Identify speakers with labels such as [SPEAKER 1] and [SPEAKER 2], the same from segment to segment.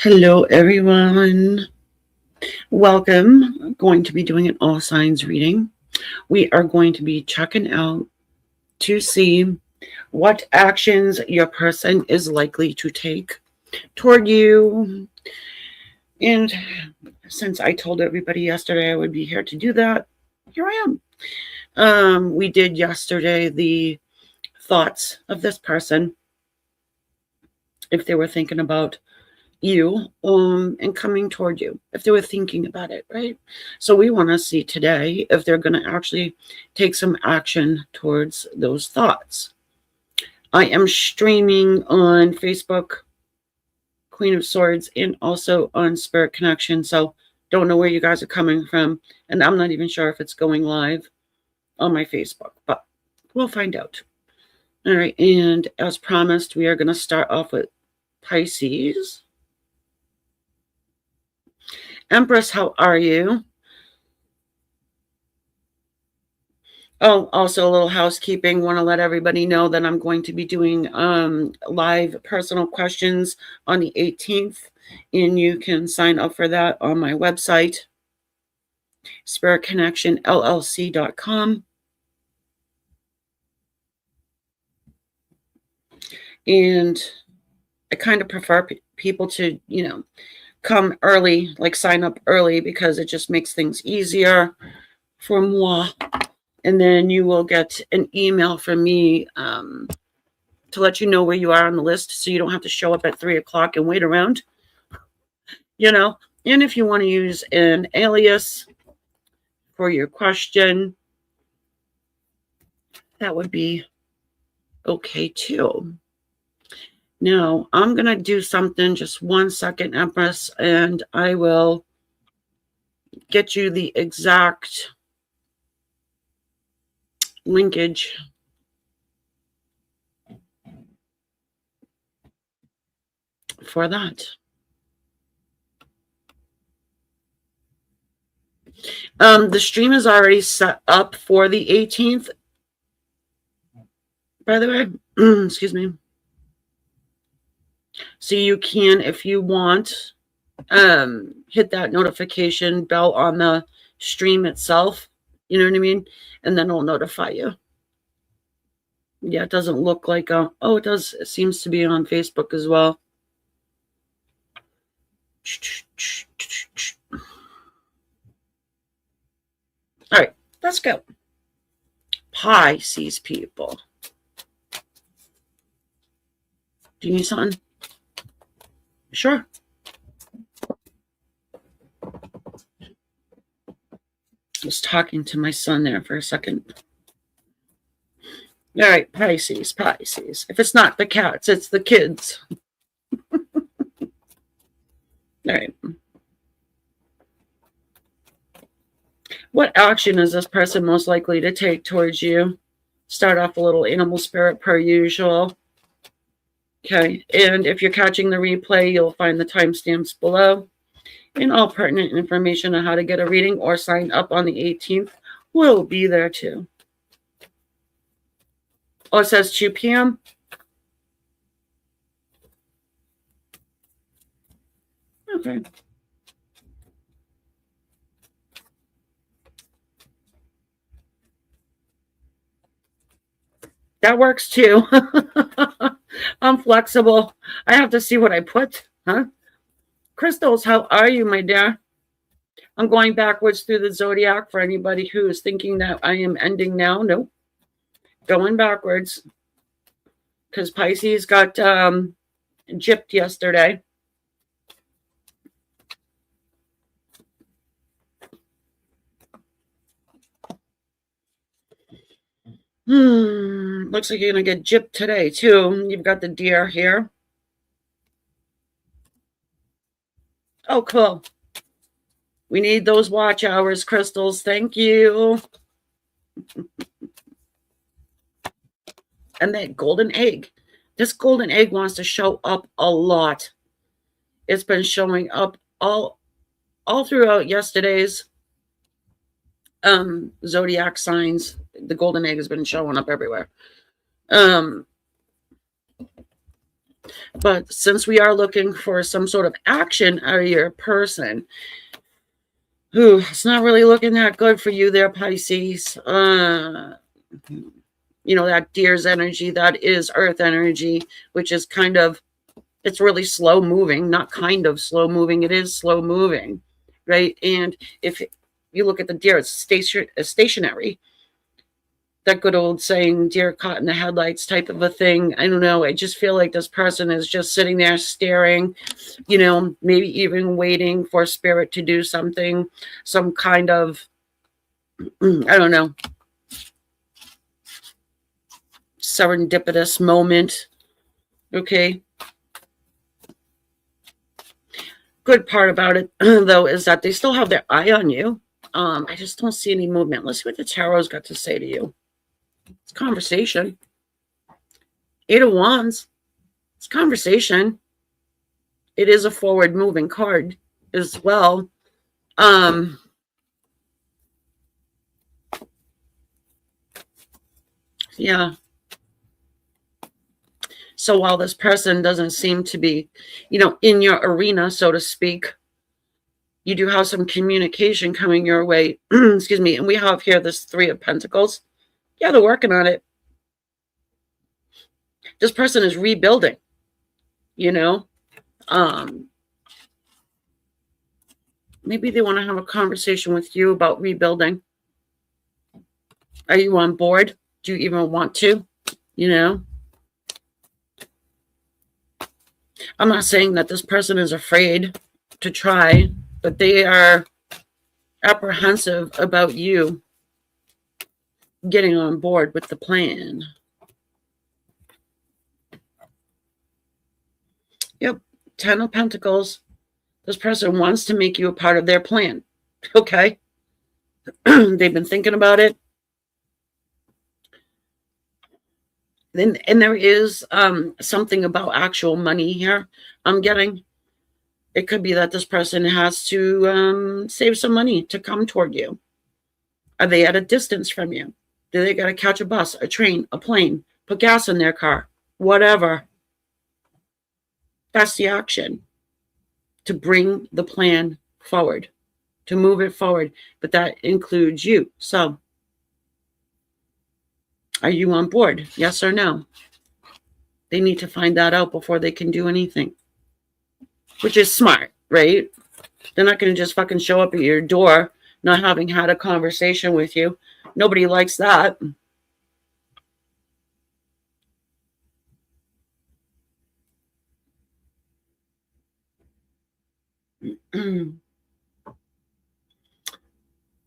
[SPEAKER 1] Hello, everyone. Welcome. I'm going to be doing an all signs reading. We are going to be checking out to see what actions your person is likely to take toward you. And since I told everybody yesterday I would be here to do that, here I am. We did yesterday the thoughts of this person, if they were thinking about you and coming toward you, if they were thinking about it, right? So we want to see today if they're going to actually take some action towards those thoughts. I am streaming on Facebook, Queen of Swords, and also on Spirit Connection. So don't know where you guys are coming from, and I'm not even sure if it's going live on my Facebook, but we'll find out. All right, and as promised, we are going to start off with Pisces. Empress, how are you? Oh, also a little housekeeping. Want to let everybody know that I'm going to be doing live personal questions on the 18th, and you can sign up for that on my website, spiritconnectionllc.com. And I kind of prefer people to, come early, like sign up early, because it just makes things easier for moi. And then you will get an email from me to let you know where you are on the list, so you don't have to show up at 3 o'clock and wait around, And if you want to use an alias for your question, that would be okay too. Now, I'm going to do something, just 1 second, Empress, and I will get you the exact linkage for that. The stream is already set up for the 18th, by the way. Excuse me. So you can, if you want, hit that notification bell on the stream itself. You know what I mean? And then it'll notify you. Yeah, it doesn't look like oh, it does. It seems to be on Facebook as well. All right, let's go. Pisces people. Do you need something? Sure. I was talking to my son there for a second. All right, Pisces. If it's not the cats, it's the kids. All right. What action is this person most likely to take towards you? Start off a little animal spirit per usual. Okay, and if you're catching the replay, you'll find the timestamps below. And all pertinent information on how to get a reading or sign up on the 18th will be there too. Oh, it says 2 p.m. Okay. That works too. I'm flexible. I have to see what I put, huh? Crystals, how are you, my dear? I'm going backwards through the zodiac for anybody who is thinking that I am ending now. Nope. Going backwards. Because Pisces got gypped yesterday. Looks like you're going to get gypped today, too. You've got the deer here. Oh, cool. We need those watch hours, crystals. Thank you. And that golden egg. This golden egg wants to show up a lot. It's been showing up all throughout yesterday's zodiac signs. The golden egg has been showing up everywhere. But since we are looking for some sort of action out of your person, who it's not really looking that good for you there, Pisces. That deer's energy, that is earth energy, which is it's really slow moving, not kind of slow moving. It is slow moving, right? And if you look at the deer, it's stationary. That good old saying, deer caught in the headlights type of a thing. I don't know. I just feel like this person is just sitting there staring, maybe even waiting for spirit to do something, some kind of, I don't know, serendipitous moment. Okay. Good part about it, though, is that they still have their eye on you. I just don't see any movement. Let's see what the tarot's got to say to you. It's conversation. 8 of Wands. It's conversation. It is a forward moving card as well. Yeah. So while this person doesn't seem to be, in your arena, so to speak, you do have some communication coming your way. Excuse me. And we have here this 3 of Pentacles. Yeah, they're working on it. This person is rebuilding, maybe they want to have a conversation with you about rebuilding. Are you on board? Do you even want to? I'm not saying that this person is afraid to try, but they are apprehensive about you getting on board with the plan. Yep, 10 of Pentacles. This person wants to make you a part of their plan. Okay. They've been thinking about it. And there is something about actual money here I'm getting. It could be that this person has to save some money to come toward you. Are they at a distance from you? Do they got to catch a bus, a train, a plane, put gas in their car, whatever? That's the action. To bring the plan forward, to move it forward. But that includes you. So, are you on board? Yes or no? They need to find that out before they can do anything. Which is smart, right? They're not going to just fucking show up at your door not having had a conversation with you. Nobody likes that.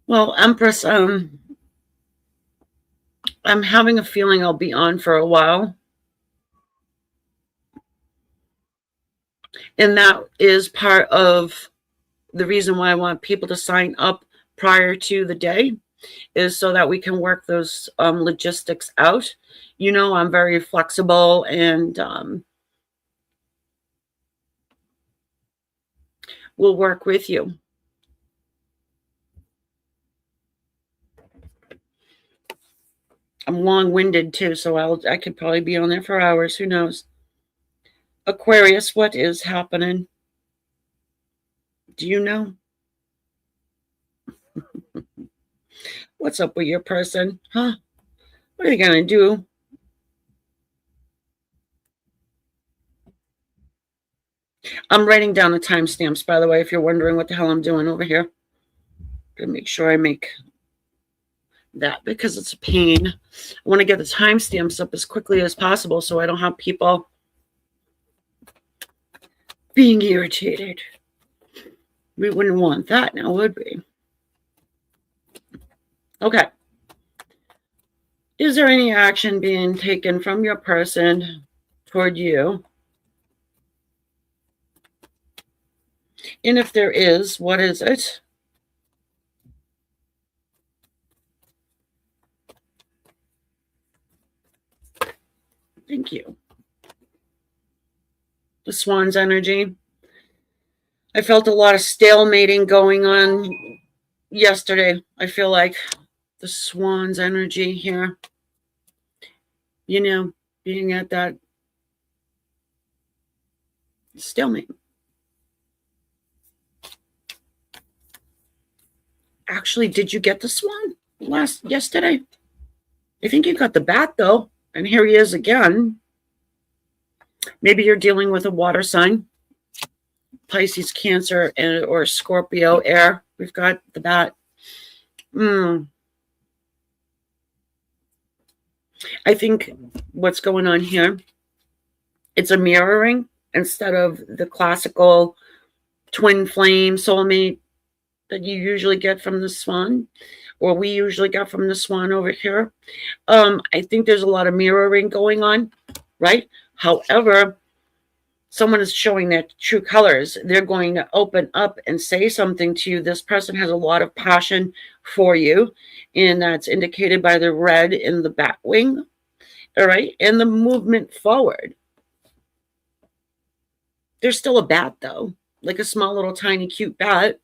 [SPEAKER 1] Well, Empress, I'm having a feeling I'll be on for a while. And that is part of the reason why I want people to sign up prior to the day, is so that we can work those logistics out. I'm very flexible, and we'll work with you. I'm long-winded too, so I could probably be on there for hours. Who knows? Aquarius, what is happening? Do you know? What's up with your person? Huh? What are you going to do? I'm writing down the timestamps, by the way, if you're wondering what the hell I'm doing over here. To make sure I make that, because it's a pain. I want to get the timestamps up as quickly as possible so I don't have people being irritated. We wouldn't want that now, would we? Okay. Is there any action being taken from your person toward you? And if there is, what is it? Thank you. The Swan's energy. I felt a lot of stalemating going on yesterday. I feel like the Swan's energy here. Being at that Stalemate. Actually, did you get the swan yesterday? I think you got the bat, though. And here he is again. Maybe you're dealing with a water sign. Pisces, Cancer, or Scorpio, air. We've got the bat. I think what's going on here, it's a mirroring instead of the classical twin flame soulmate that you usually get from the swan, or we usually get from the swan over here. I think there's a lot of mirroring going on, right? However, someone is showing their true colors. They're going to open up and say something to you. This person has a lot of passion for you, and that's indicated by the red in the bat wing, all right, and the movement forward. There's still a bat, though, like a small little tiny cute bat.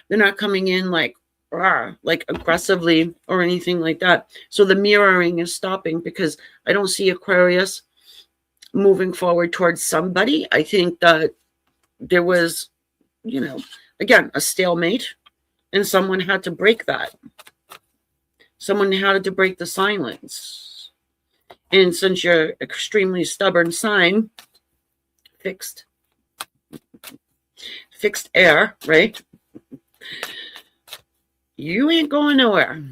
[SPEAKER 1] They're not coming in like aggressively or anything like that. So the mirroring is stopping because I don't see Aquarius moving forward towards somebody. I think that there was, again, a stalemate, and someone had to break that. Someone had to break the silence. And since you're extremely stubborn sign, fixed air, right? You ain't going nowhere.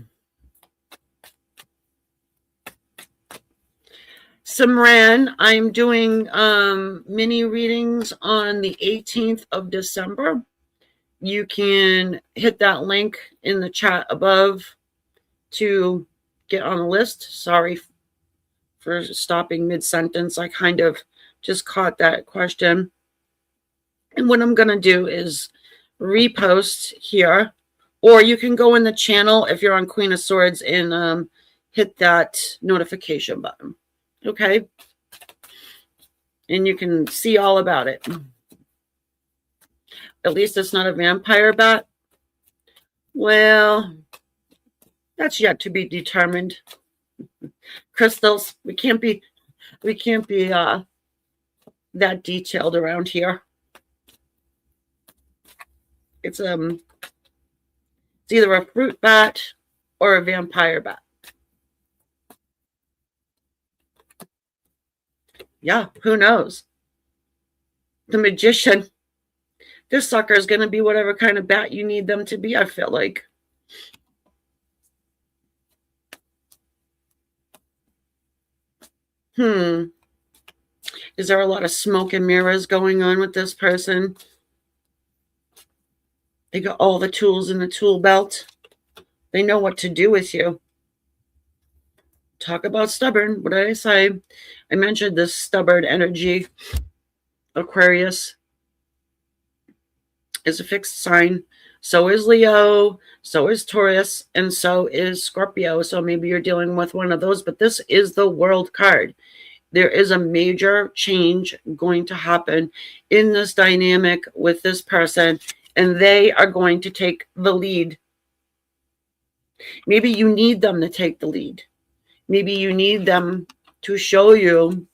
[SPEAKER 1] Simran, I'm doing mini readings on the 18th of December. You can hit that link in the chat above to get on the list. Sorry for stopping mid-sentence. I kind of just caught that question. And what I'm going to do is repost here, or you can go in the channel if you're on Queen of Swords and hit that notification button. Okay? And you can see all about it. At least it's not a vampire bat. Well, that's yet to be determined. Crystals, we can't be that detailed around here. It's either a fruit bat or a vampire bat. Yeah, who knows? The magician. This sucker is going to be whatever kind of bat you need them to be, I feel like. Is there a lot of smoke and mirrors going on with this person? They got all the tools in the tool belt. They know what to do with you. Talk about stubborn. What did I say? I mentioned this stubborn energy. Aquarius is a fixed sign. So is Leo. So is Taurus. And so is Scorpio. So maybe you're dealing with one of those. But this is the World card. There is a major change going to happen in this dynamic with this person. And they are going to take the lead. Maybe you need them to take the lead. Maybe you need them to show you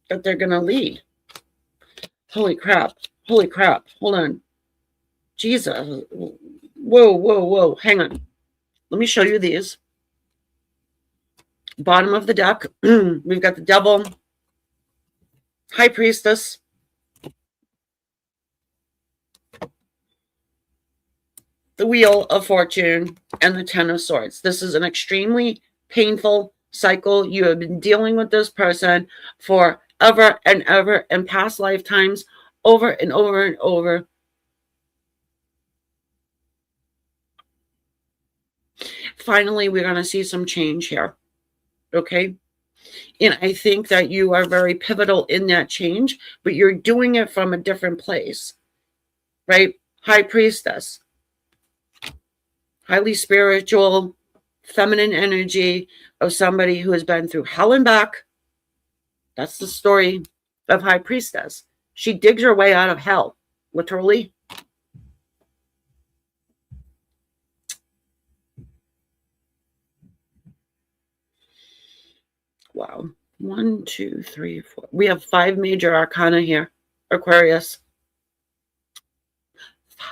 [SPEAKER 1] that they're going to lead. Holy crap. Holy crap. Hold on. Jesus. Whoa. Hang on. Let me show you these. Bottom of the deck, we've got the Devil, High Priestess, the Wheel of Fortune, and the Ten of Swords. This is an extremely painful cycle. You have been dealing with this person for ever and ever in past lifetimes, over and over and over. Finally, we're going to see some change here. Okay? And I think that you are very pivotal in that change, but you're doing it from a different place, right? High Priestess. Highly spiritual, feminine energy of somebody who has been through hell and back. That's the story of High Priestess. She digs her way out of hell, literally. Wow. 1, 2, 3, 4. We have 5 major arcana here, Aquarius. 5.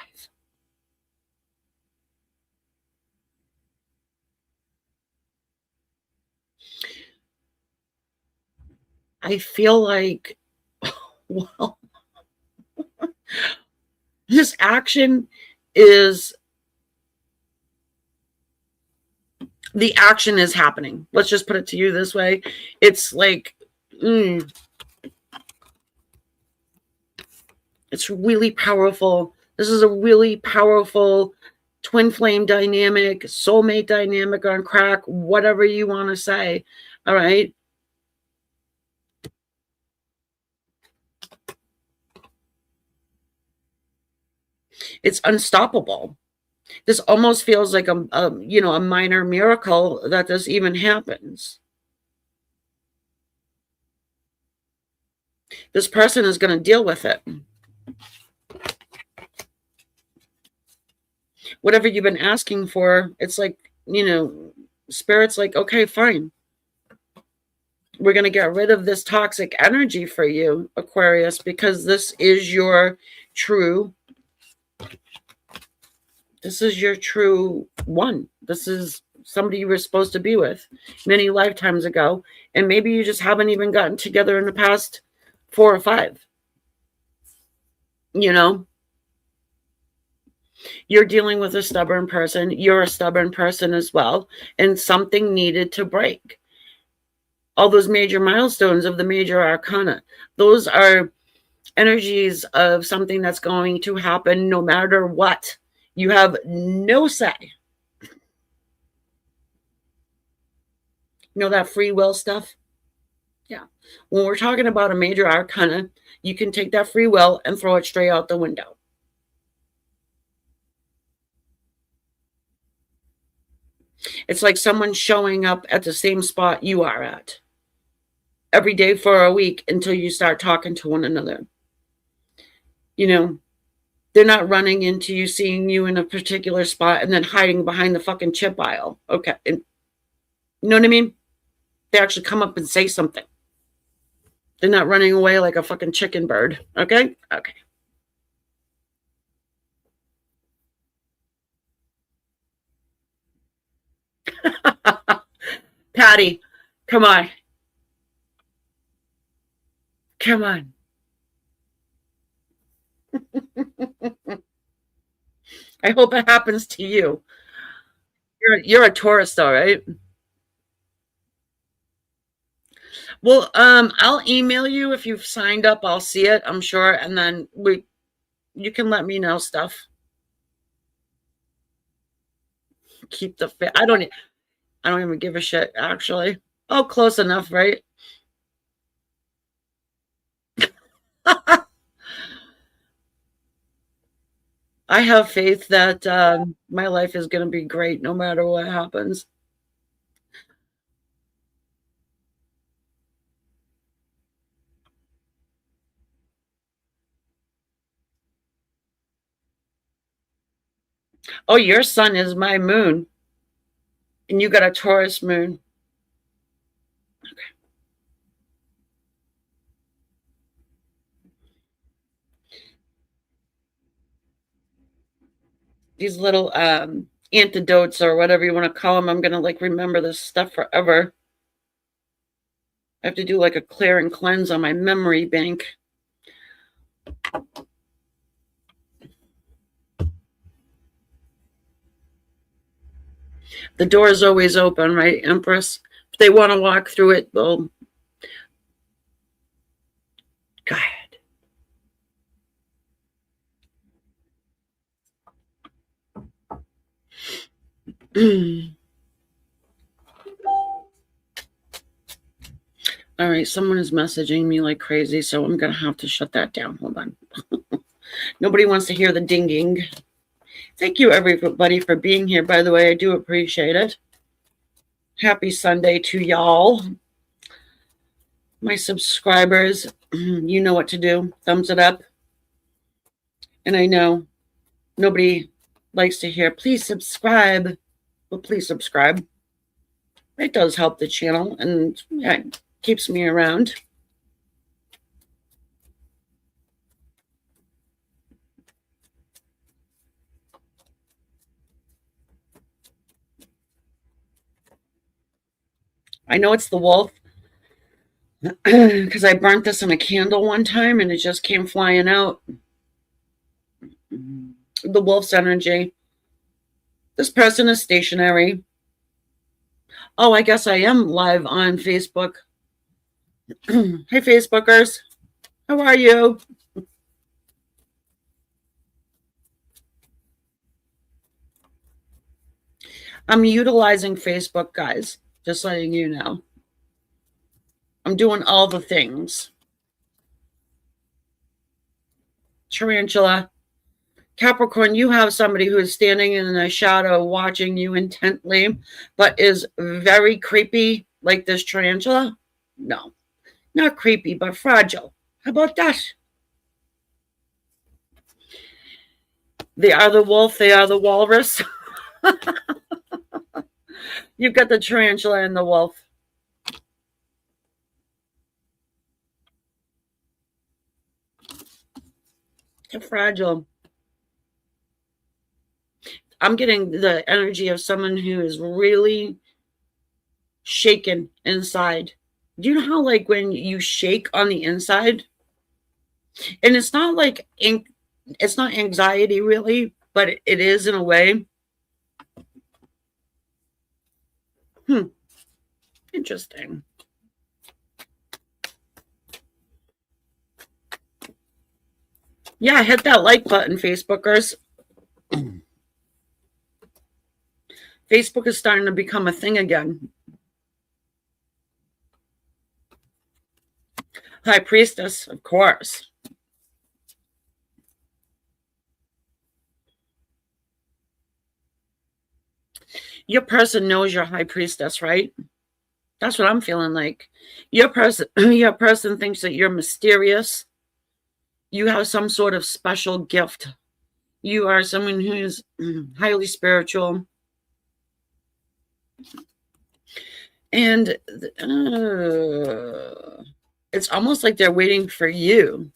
[SPEAKER 1] I feel like, well, this action is, the action is happening. Let's just put it to you this way. It's like, it's really powerful. This is a really powerful twin flame dynamic, soulmate dynamic on crack, whatever you want to say. All right. It's unstoppable. This almost feels like a minor miracle that this even happens. This person is going to deal with it. Whatever you've been asking for, it's like, Spirit's like, okay, fine. We're going to get rid of this toxic energy for you, Aquarius, because this is your true one. This is somebody you were supposed to be with many lifetimes ago. And maybe you just haven't even gotten together in the past 4 or 5. You're dealing with a stubborn person. You're a stubborn person as well. And something needed to break. All those major milestones of the major arcana, those are energies of something that's going to happen no matter what. You have no say. That free will stuff? Yeah. When we're talking about a major arcana, you can take that free will and throw it straight out the window. It's like someone showing up at the same spot you are at every day for a week until you start talking to one another. They're not running into you, seeing you in a particular spot and then hiding behind the fucking chip aisle. Okay. And, you know what I mean? They actually come up and say something. They're not running away like a fucking chicken bird. Okay? Okay. Patty, come on. Come on. I hope it happens to you. You're a Taurus though, right? Well, I'll email you if you've signed up. I'll see it, I'm sure, and then you can let me know stuff. Keep the fit. I don't even give a shit, actually. Oh, close enough, right? I have faith that my life is going to be great no matter what happens. Oh, your sun is my moon. And you got a Taurus moon. Okay. These little antidotes or whatever you want to call them, I'm going to remember this stuff forever. I have to do a clear and cleanse on my memory bank. The door is always open, right, Empress? If they want to walk through it, they'll go ahead. All right, someone is messaging me like crazy, so I'm going to have to shut that down. Hold on. Nobody wants to hear the dinging. Thank you, everybody, for being here, by the way. I do appreciate it. Happy Sunday to y'all. My subscribers, you know what to do. Thumbs it up. And I know nobody likes to hear, please subscribe. Well, please subscribe. It does help the channel. And yeah, keeps me around. I know it's the wolf because I burnt this in a candle one time and it just came flying out. The wolf's energy. This person is stationary. Oh, I guess I am live on Facebook. Hey, Facebookers. How are you? I'm utilizing Facebook, guys. Just letting you know. I'm doing all the things. Tarantula. Capricorn, you have somebody who is standing in a shadow watching you intently, but is very creepy, like this tarantula. No, not creepy, but fragile. How about that? They are the wolf, they are the walrus. You've got the tarantula and the wolf. They're fragile. I'm getting the energy of someone who is really shaken inside. Do you know how, like, when you shake on the inside? And it's not like it's not anxiety really, but it is in a way. Interesting. Yeah, hit that like button, Facebookers. Facebook is starting to become a thing again. High Priestess, of course. Your person knows you're High Priestess, right? That's what I'm feeling like. Your person thinks that you're mysterious. You have some sort of special gift. You are someone who is highly spiritual. And it's almost like they're waiting for you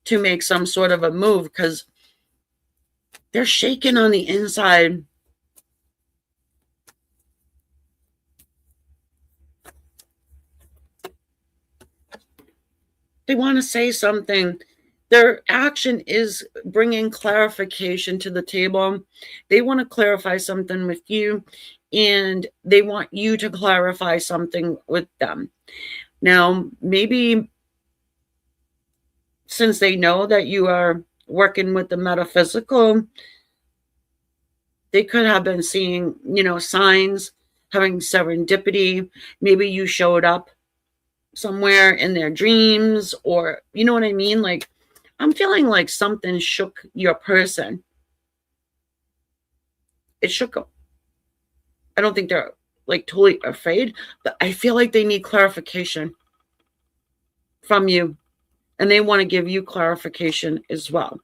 [SPEAKER 1] to make some sort of a move because they're shaking on the inside. They want to say something. Their action is bringing clarification to the table. They want to clarify something with you, and they want you to clarify something with them. Now, maybe since they know that you are working with the metaphysical, they could have been seeing, signs, having serendipity. Maybe you showed up somewhere in their dreams, or you know what I mean? Like, I'm feeling like something shook your person. It shook them. I don't think they're like totally afraid, but I feel like they need clarification from you, and they want to give you clarification as well.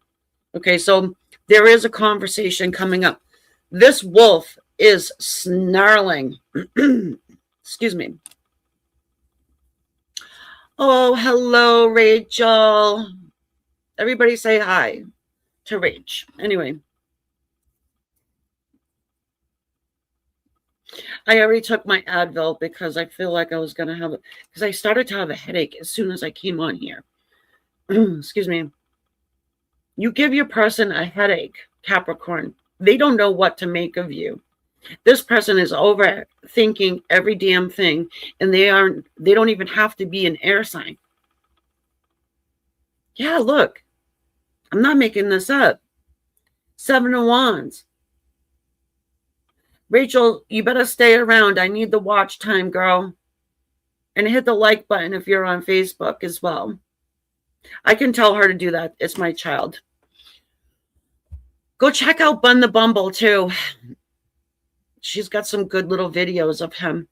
[SPEAKER 1] Okay, so there is a conversation coming up. This wolf is snarling. Excuse me. Oh, hello, Rachel. Everybody say hi to Rach. Anyway, I already took my Advil because I feel like I was going to have it, because I started to have a headache as soon as I came on here. Excuse me. You give your person a headache, Capricorn. They don't know what to make of you. This person is overthinking every damn thing, and they don't even have to be an air sign. Yeah, look. I'm not making this up. 7 of Wands. Rachel, you better stay around. I need the watch time, girl. And hit the like button if you're on Facebook as well. I can tell her to do that. It's my child. Go check out Bun the Bumble, too. She's got some good little videos of him.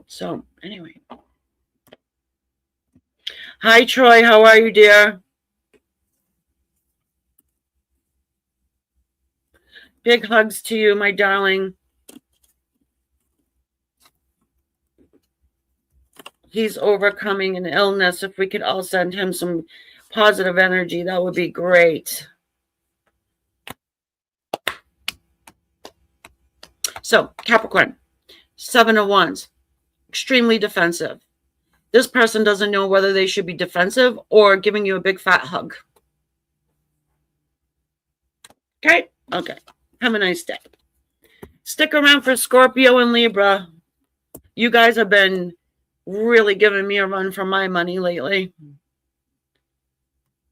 [SPEAKER 1] So, anyway. Hi, Troy. How are you, dear? Big hugs to you, my darling. he's overcoming an illness. If we could all send him some positive energy, that would be great. So, Capricorn, 7 of Wands, extremely defensive. This person doesn't know whether they should be defensive or giving you a big fat hug. Okay? Okay. Have a nice day. Stick around for Scorpio and Libra. You guys have been really giving me a run for my money lately.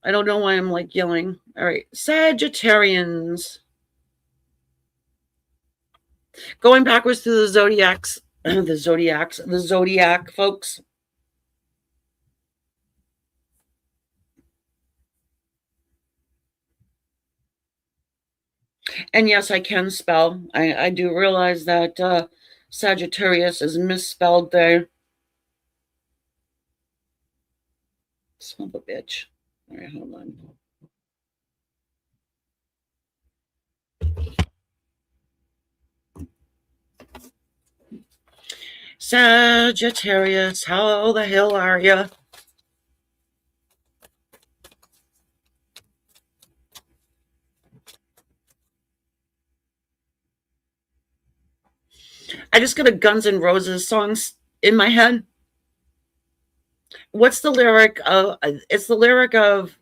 [SPEAKER 1] I don't know why I'm like yelling. All right. Sagittarians. Going backwards to the zodiacs. The zodiac, folks. And yes, I can spell. I do realize that Sagittarius is misspelled there. Son of a bitch. All right, hold on. Sagittarius, how the hell are you? I just got a Guns N' Roses song in my head. What's the lyric of? It's the lyric of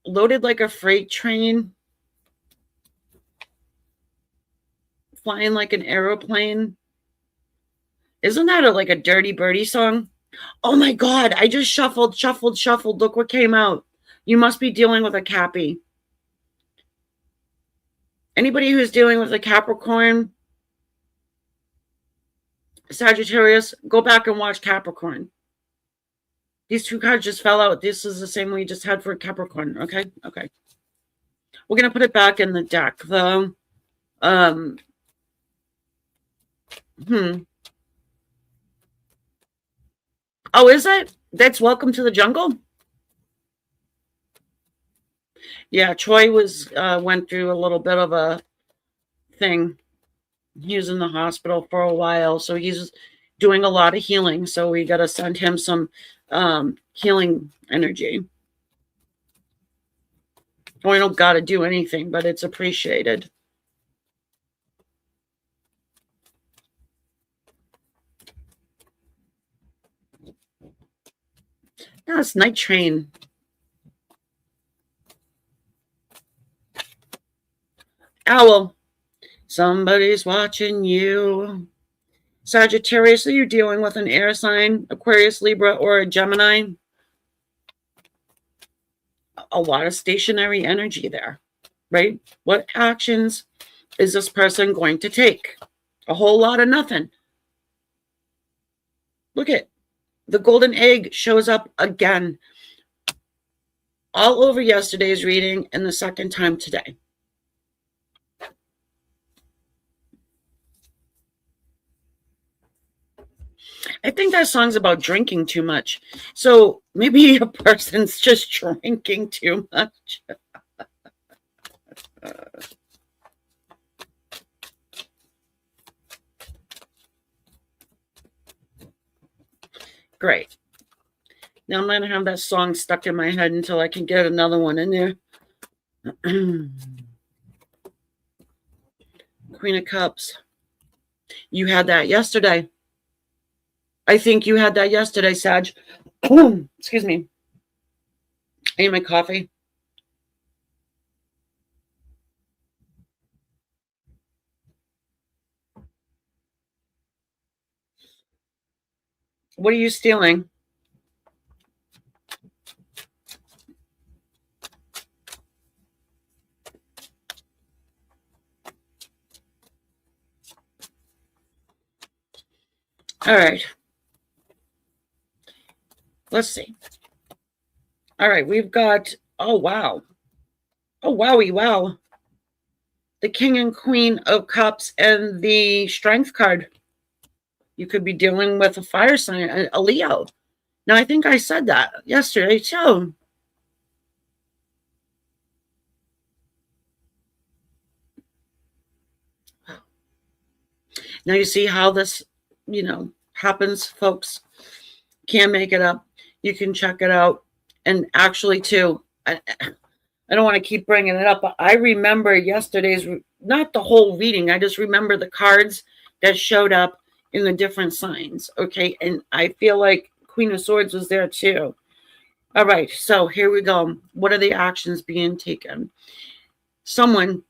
[SPEAKER 1] "Loaded like a freight train, flying like an aeroplane." Isn't that like a Dirty Birdie song? Oh my God! I just shuffled. Look what came out. You must be dealing with a Cappy. Anybody who's dealing with a Capricorn, Sagittarius, go back and watch Capricorn. These two cards just fell out. This is the same we just had for Capricorn. Okay. Okay. We're going to put it back in the deck, though. Oh, is it? That's Welcome to the Jungle? Yeah, Troy went through a little bit of a thing. He was in the hospital for a while, so he's doing a lot of healing. So we got to send him some healing energy. We don't got to do anything, but it's appreciated. No, it's Night Train. Owl. Somebody's watching you. Sagittarius, are you dealing with an air sign, Aquarius, Libra, or a Gemini? A lot of stationary energy there, right? What actions is this person going to take? A whole lot of nothing. Look at the golden egg shows up again all over yesterday's reading and the second time today. I think that song's about drinking too much. So maybe a person's just drinking too much. Great. Now I'm going to have that song stuck in my head until I can get another one in there. Queen of Cups. You had that yesterday. I think you had that yesterday, Sag. Excuse me. I need my coffee. What are you stealing? All right. Let's see. All right, we've got, oh, wow. Oh, wowie, wow. The King and Queen of Cups and the Strength card. You could be dealing with a fire sign, a Leo. Now, I think I said that yesterday, too. Now, you see how this, happens, folks. Can't make it up. You can check it out. And actually, too, I don't want to keep bringing it up, but I remember yesterday's, not the whole reading. I just remember the cards that showed up in the different signs. Okay. And I feel like Queen of Swords was there too. All right. So here we go. What are the actions being taken? Someone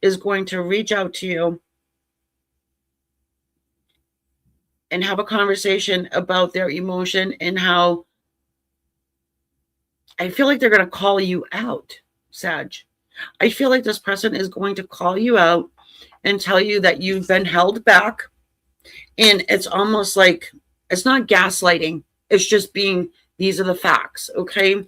[SPEAKER 1] is going to reach out to you and have a conversation about their emotion and how I feel like they're going to call you out, Sag. I feel like this person is going to call you out and tell you that you've been held back. And it's almost like it's not gaslighting. It's just being, these are the facts. Okay.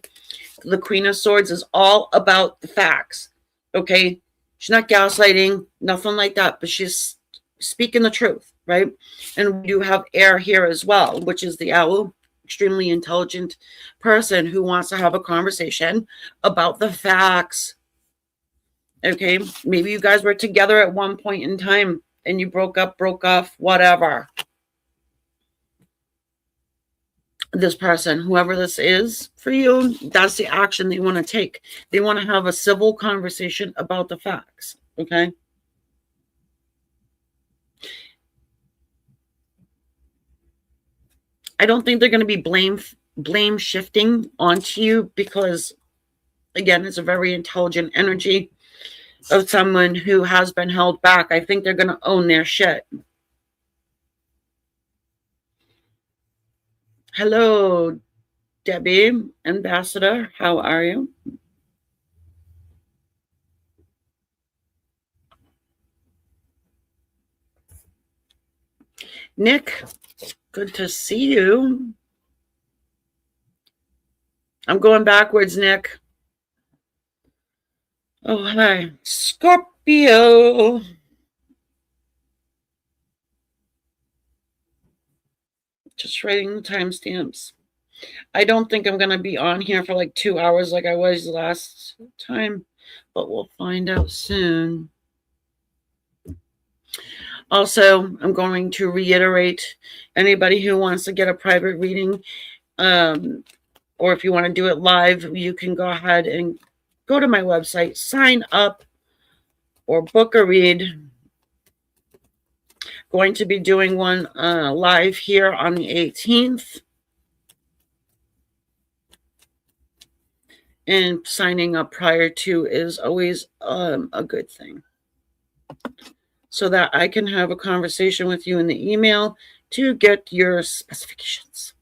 [SPEAKER 1] The Queen of Swords is all about the facts. Okay. She's not gaslighting, nothing like that, but she's speaking the truth, right? And we do have air here as well, which is the owl, extremely intelligent person who wants to have a conversation about the facts. Okay, maybe you guys were together at one point in time and you broke up, broke off, whatever. This person, whoever this is for you, that's the action they want to take. They want to have a civil conversation about the facts. Okay. I don't think they're going to be blame shifting onto you because, again, it's a very intelligent energy of someone who has been held back. I think they're going to own their shit. Hello, Debbie, Ambassador. How are you? Nick, good to see you. I'm going backwards, Nick. Oh, hi. Scorpio. Just writing the timestamps. I don't think I'm going to be on here for like 2 hours like I was last time, but we'll find out soon. Also, I'm going to reiterate, anybody who wants to get a private reading, or if you want to do it live, you can go ahead and go to my website, sign up, or book a read. Going to be doing one live here on the 18th. And signing up prior to is always a good thing, so that I can have a conversation with you in the email to get your specifications.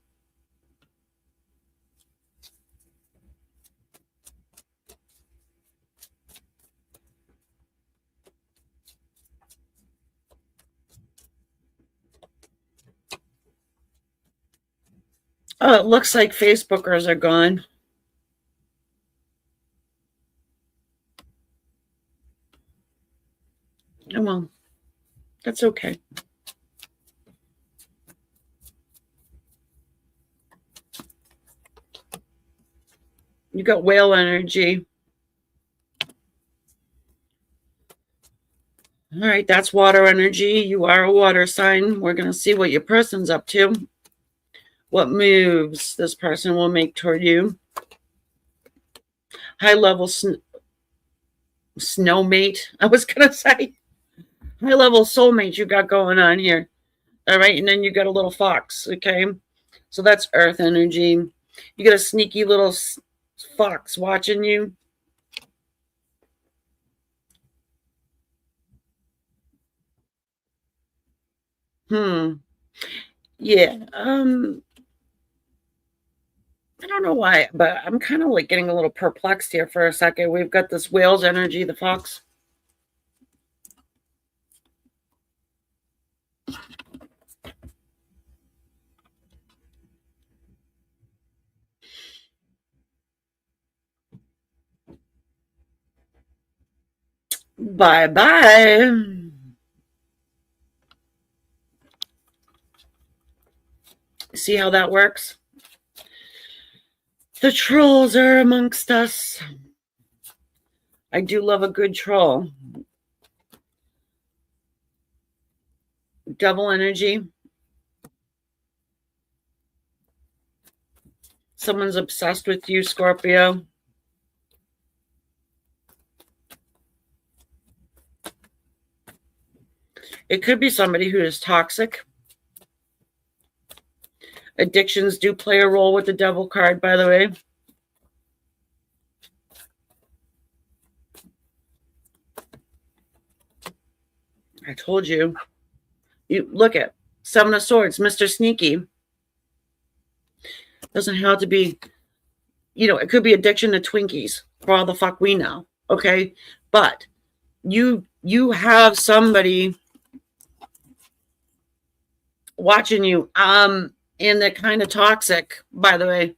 [SPEAKER 1] Oh, it looks like Facebookers are gone. Oh, well, that's okay. You got whale energy. All right, that's water energy. You are a water sign. We're going to see what your person's up to. What moves this person will make toward you. High level snowmate. I was going to say high level soulmate you got going on here. All right, and then you got a little fox. Okay, so that's earth energy. You got a sneaky little fox watching you. Yeah. I don't know why, but I'm kind of like getting a little perplexed here for a second. We've got this whale's energy, the fox. Bye-bye. See how that works? The trolls are amongst us. I do love a good troll. Double energy. Someone's obsessed with you, Scorpio. It could be somebody who is toxic. Addictions do play a role with the devil card, by the way. I told you. You look at Seven of Swords, Mr. Sneaky. Doesn't have to be, it could be addiction to Twinkies for all the fuck we know. Okay. But you have somebody watching you, and they're kind of toxic, by the way.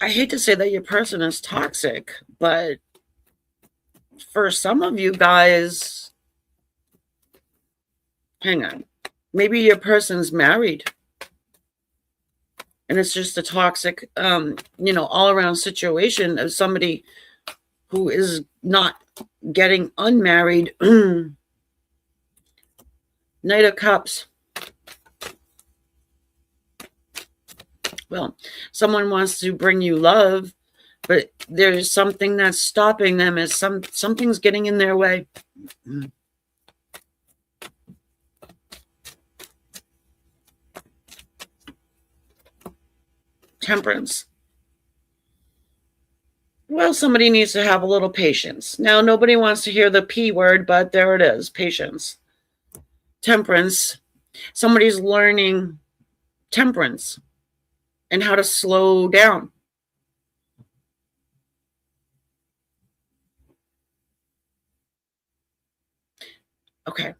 [SPEAKER 1] I hate to say that your person is toxic, but for some of you guys, hang on, maybe your person's married and it's just a toxic, all around situation of somebody who is not getting unmarried. Knight of Cups. Well, someone wants to bring you love, but there's something that's stopping them, as something's getting in their way. Temperance. Well, somebody needs to have a little patience. Now, nobody wants to hear the P word, but there it is, patience. Temperance. Somebody's learning temperance and how to slow down. Okay.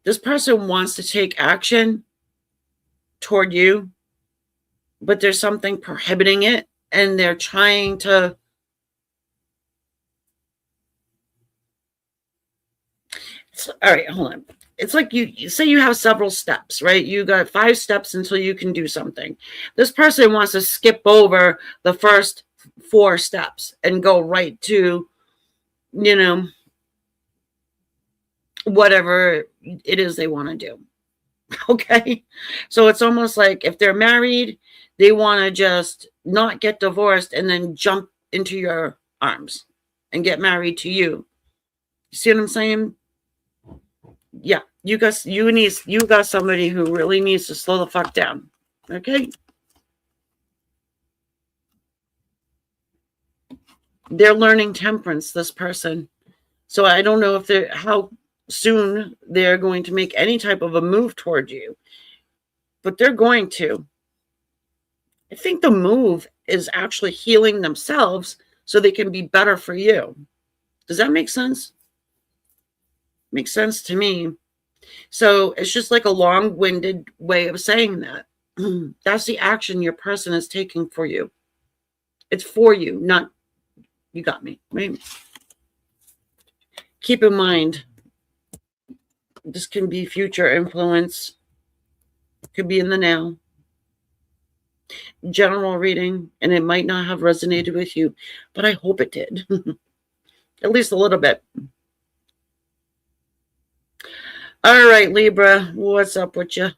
[SPEAKER 1] This person wants to take action toward you, but there's something prohibiting it, and they're trying to. All right, hold on. It's like you say you have several steps, right? You got 5 steps until you can do something. This person wants to skip over the first 4 steps and go right to, whatever it is they want to do. Okay. So it's almost like if they're married, they want to just not get divorced and then jump into your arms and get married to you. You see what I'm saying? Yeah. You got somebody who really needs to slow the fuck down. Okay. They're learning temperance, this person. So I don't know how soon they're going to make any type of a move toward you, but they're going to. I think the move is actually healing themselves so they can be better for you. Does that make sense? Makes sense to me. So it's just like a long-winded way of saying that. That's the action your person is taking for you. It's for you, not you got me, right? Keep in mind, this can be future influence. Could be in the now. General reading, and it might not have resonated with you, but I hope it did. At least a little bit. All right, Libra, what's up with you?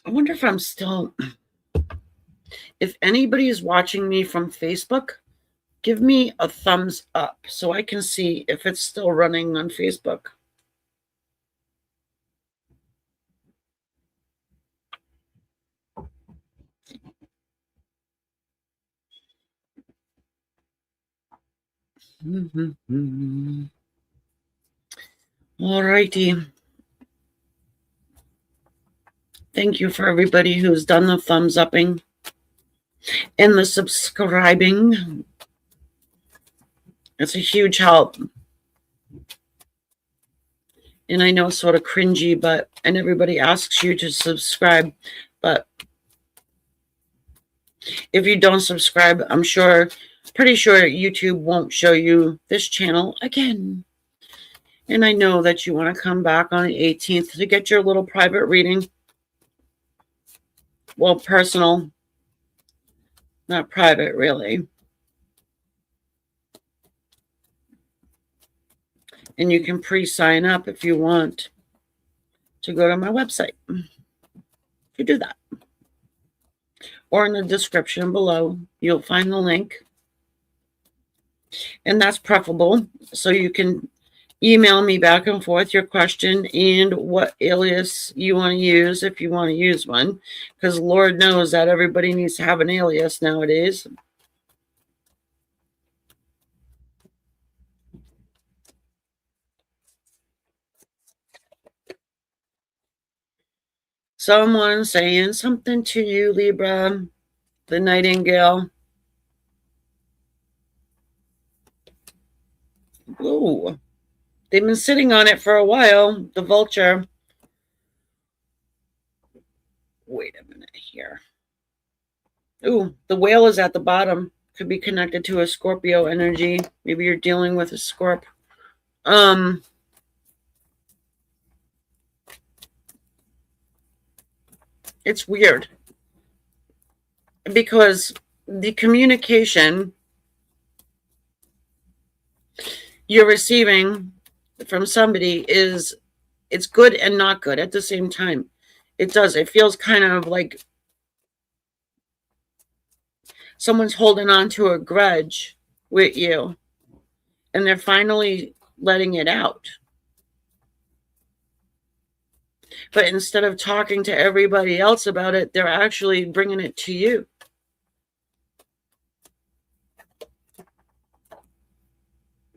[SPEAKER 1] I wonder if I'm still... If anybody is watching me from Facebook, give me a thumbs up so I can see if it's still running on Facebook. All righty. Thank you for everybody who's done the thumbs upping and the subscribing. It's a huge help. And I know it's sort of cringy, and everybody asks you to subscribe. But if you don't subscribe, pretty sure YouTube won't show you this channel again. And I know that you want to come back on the 18th to get your little private reading. Well, personal, not private, really. And you can pre-sign up if you want to go to my website. You do that. Or in the description below, you'll find the link. And that's preferable, so you can email me back and forth your question and what alias you want to use if you want to use one, because Lord knows that everybody needs to have an alias nowadays. Someone saying something to you, Libra, the Nightingale. Ooh, they've been sitting on it for a while, the Vulture. Wait a minute here. Ooh, the Whale is at the bottom. Could be connected to a Scorpio energy. Maybe you're dealing with a Scorp. It's weird because the communication you're receiving from somebody it's good and not good at the same time. It feels kind of like someone's holding on to a grudge with you and they're finally letting it out. But instead of talking to everybody else about it, they're actually bringing it to you.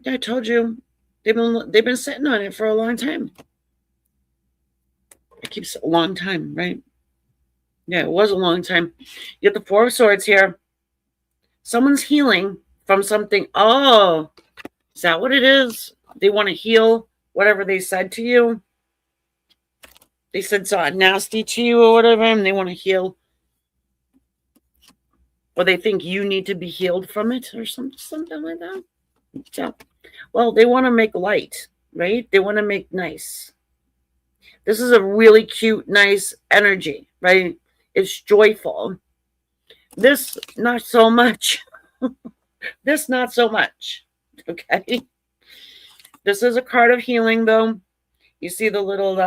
[SPEAKER 1] I told you, they've been sitting on it for a long time. It keeps a long time, right? Yeah, it was a long time. You get the Four of Swords here. Someone's healing from something. Oh, is that what it is? They want to heal whatever they said to you. They said something nasty to you or whatever, and they want to heal. Or they think you need to be healed from it or something like that. So, well, they want to make light, right? They want to make nice. This is a really cute, nice energy, right? It's joyful. This, not so much. This, not so much. Okay. This is a card of healing, though. You see the little,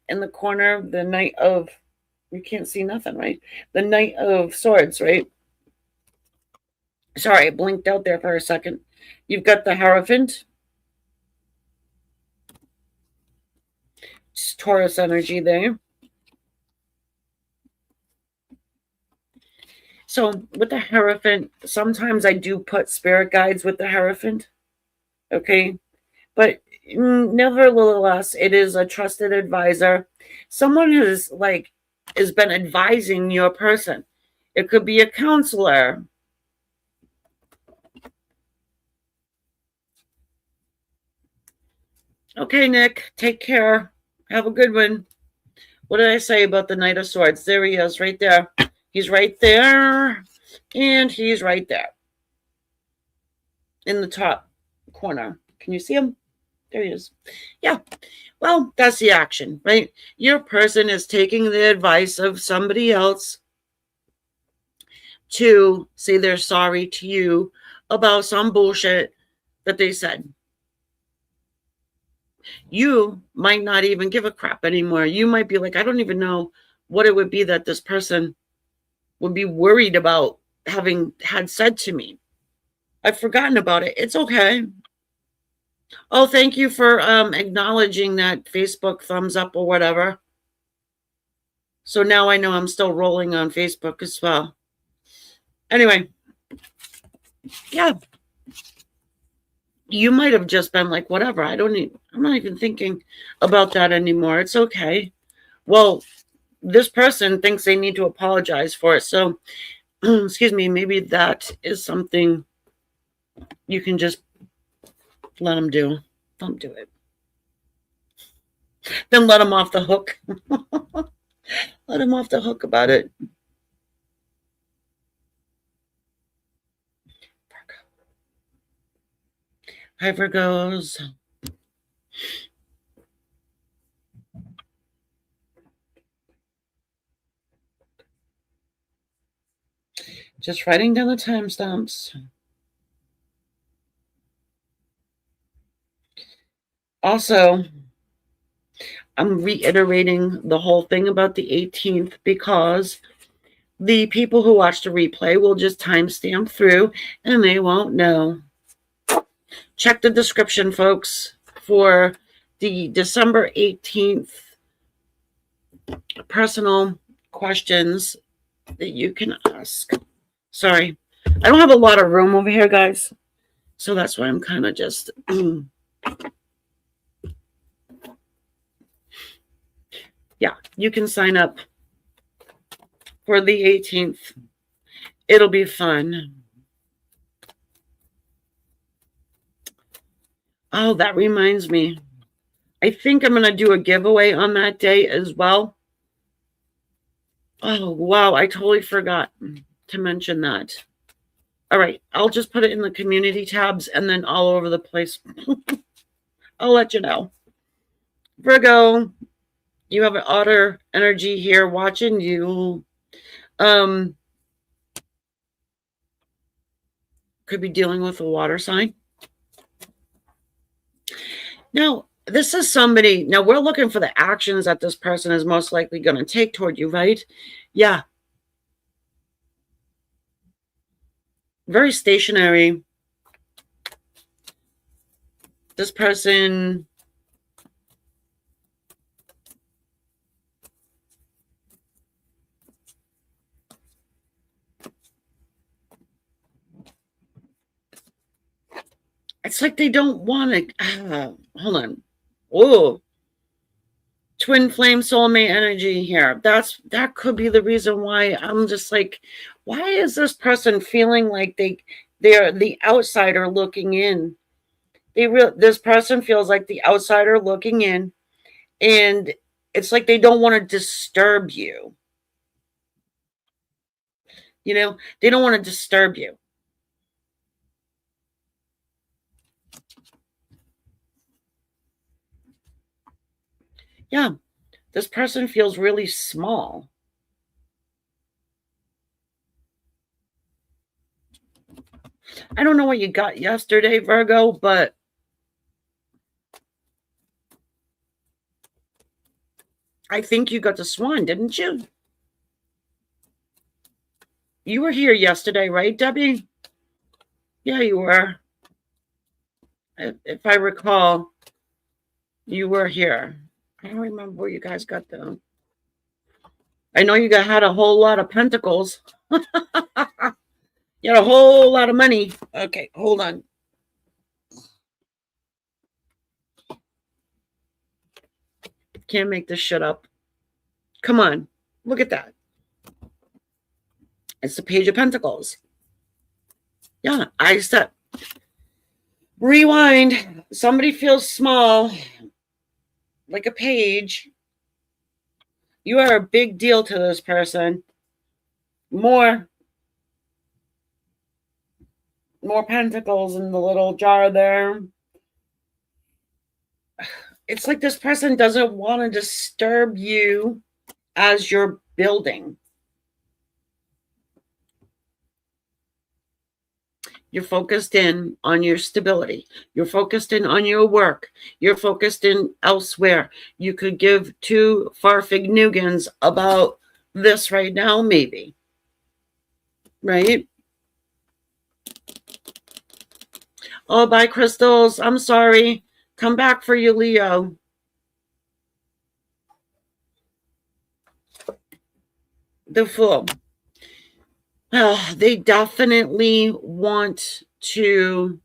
[SPEAKER 1] in the corner, the Knight of, you can't see nothing, right? The Knight of Swords, right? Sorry, I blinked out there for a second. You've got the Hierophant. It's Taurus energy there. So with the Hierophant, sometimes I do put spirit guides with the Hierophant. Okay. But nevertheless, it is a trusted advisor. Someone who's has been advising your person. It could be a counselor. Okay, Nick, take care. Have a good one. What did I say about the Knight of Swords? There he is, right there. He's right there. And he's right there. In the top corner. Can you see him? There he is. Yeah. Well, that's the action, right? Your person is taking the advice of somebody else to say they're sorry to you about some bullshit that they said. You might not even give a crap anymore. You might be like, I don't even know what it would be that this person would be worried about having had said to me. I've forgotten about it. It's okay. Oh, thank you for acknowledging that Facebook thumbs up or whatever. So now I know I'm still rolling on Facebook as well. Anyway, yeah. You might have just been like, whatever. I'm not even thinking about that anymore. It's okay. Well, this person thinks they need to apologize for it. So, excuse me, maybe that is something you can just let them do. Don't do it. Then let them off the hook. Let him off the hook about it. Hi, Virgos. Just writing down the timestamps. Also, I'm reiterating the whole thing about the 18th because the people who watch the replay will just timestamp through and they won't know. Check the description, folks, for the December 18th personal questions that you can ask. Sorry, I don't have a lot of room over here, guys. So that's why I'm kind of just... yeah, you can sign up for the 18th. It'll be fun. Oh, that reminds me. I think I'm going to do a giveaway on that day as well. Oh, wow. I totally forgot to mention that. All right. I'll just put it in the community tabs and then all over the place. I'll let you know. Virgo, you have an otter energy here watching you. Could be dealing with a water sign. Now, this is somebody, now we're looking for the actions that this person is most likely going to take toward you, right? Yeah. Very stationary. This person it's like they don't want to, hold on. Oh, twin flame soulmate energy here. That could be the reason why I'm just like, why is this person feeling like they're the outsider looking in? This person feels like the outsider looking in, and it's like they don't want to disturb you. You know, they don't want to disturb you. Yeah, this person feels really small. I don't know what you got yesterday, Virgo, but I think you got the swan, didn't you? You were here yesterday, right, Debbie? Yeah, you were. If I recall, you were here. I don't remember where you guys got them. I know you had a whole lot of pentacles. You had a whole lot of money. Okay, hold on. Can't make this shit up. Come on. Look at that. It's the Page of Pentacles. Yeah, I said, rewind. Somebody feels small, like a page. You are a big deal to this person. More pentacles in the little jar there. It's like this person doesn't want to disturb you as you're building. You're focused in on your stability. You're focused in on your work. You're focused in elsewhere. You could give two farfignugans about this right now, maybe. Right? Oh, bye, crystals. I'm sorry. Come back for you, Leo. The Fool. They definitely want to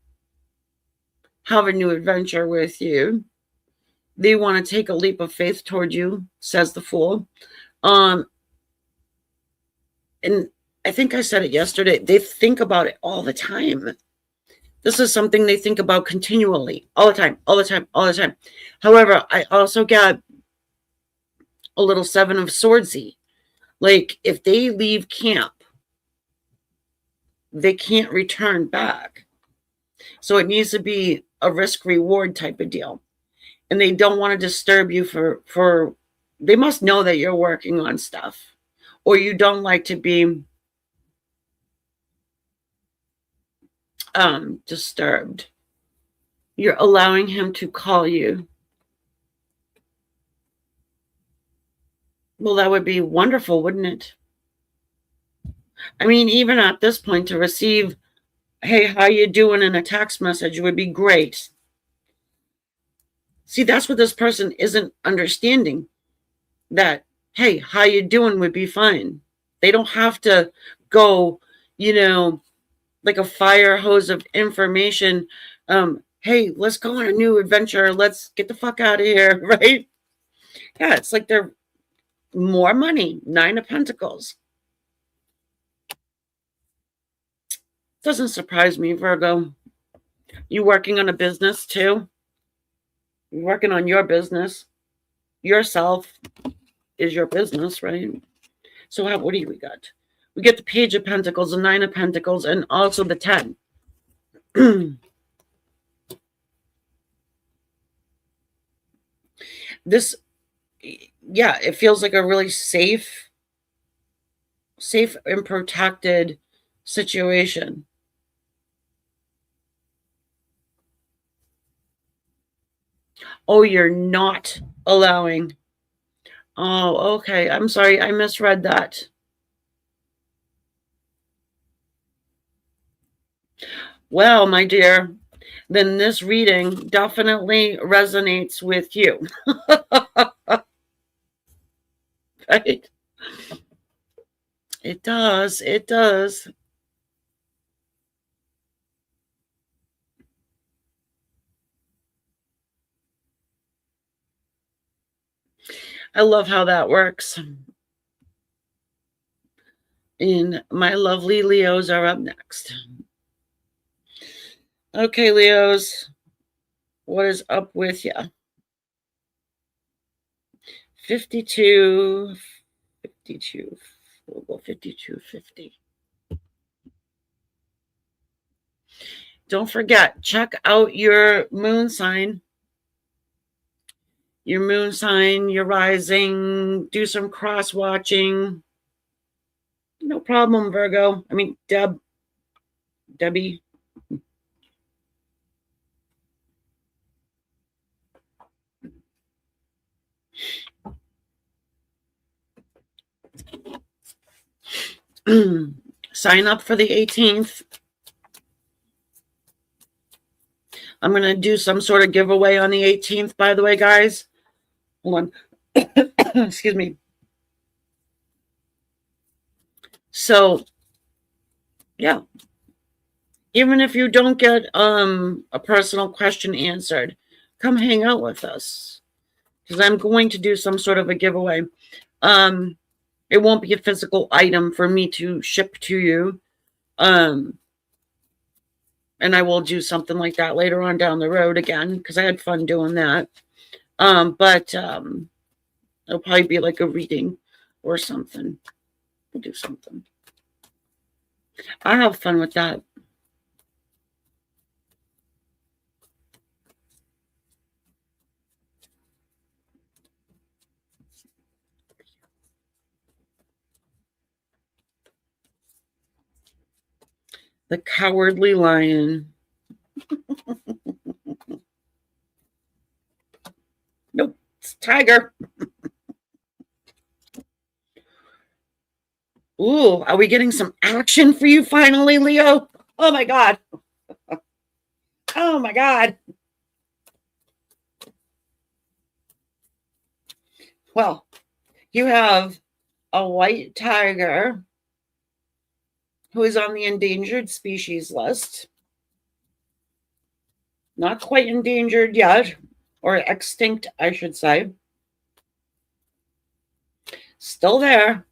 [SPEAKER 1] have a new adventure with you. They want to take a leap of faith toward you, says the Fool. And I think I said it yesterday. They think about it all the time. This is something they think about continually, all the time, all the time, all the time. However, I also get a little Seven of Swordsy. Like, if they leave camp, they can't return back. So it needs to be a risk reward type of deal. And they don't want to disturb you for they must know that you're working on stuff, or you don't like to be disturbed. You're allowing him to call you. Well, that would be wonderful, wouldn't it? I mean, even at this point, to receive, hey, how you doing, in a text message would be great. See, that's what this person isn't understanding. That, hey, how you doing would be fine. They don't have to go, like a fire hose of information. Hey, let's go on a new adventure. Let's get the fuck out of here, right? Yeah, it's like they're more money. 9 of Pentacles. Doesn't surprise me, Virgo. You working on a business too? You're working on your business. Yourself is your business, right? So what do we got? We get the Page of Pentacles, the 9 of Pentacles, and also the 10. This, yeah, it feels like a really safe and protected situation. Oh, you're not allowing. Oh, okay. I'm sorry. I misread that. Well, my dear, then this reading definitely resonates with you. Right? It does. It does. I love how that works. And my lovely Leos are up next. Okay, Leos, what is up with you? 52, we'll go 52.50. Don't forget, check out your moon sign. Your moon sign, your rising, do some cross watching. No problem, Virgo. I mean, Debbie. Sign up for the 18th. I'm going to do some sort of giveaway on the 18th, by the way, guys. Hold on. Excuse me. So, yeah. Even if you don't get a personal question answered, come hang out with us, because I'm going to do some sort of a giveaway. It won't be a physical item for me to ship to you. And I will do something like that later on down the road again, because I had fun doing that. But it'll probably be like a reading or something. We'll do something. I have fun with that. The Cowardly Lion. Nope, it's Tiger. Ooh, are we getting some action for you finally, Leo? Oh my God. Oh my God. Well, you have a white tiger who is on the endangered species list. Not quite endangered yet, or extinct, I should say. Still there.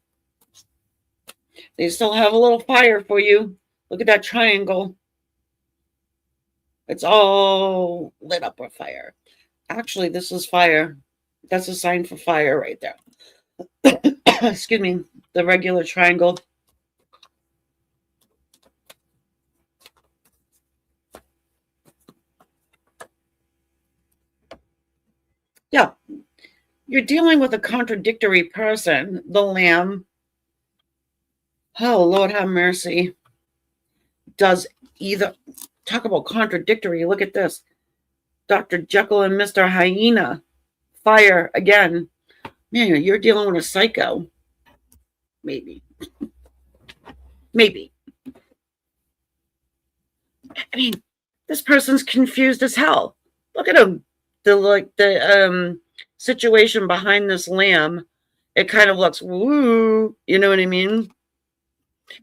[SPEAKER 1] They still have a little fire for you. Look at that triangle. It's all lit up with fire. Actually, this is fire. That's a sign for fire right there. Excuse me, the regular triangle. Yeah, you're dealing with a contradictory person, the lamb. Oh, Lord have mercy. Does either. Talk about contradictory. Look at this. Dr. Jekyll and Mr. Hyena. Fire again. Man, you're dealing with a psycho. Maybe. Maybe. I mean, this person's confused as hell. Look at him. The situation behind this lamb, it kind of looks woo. You know what I mean?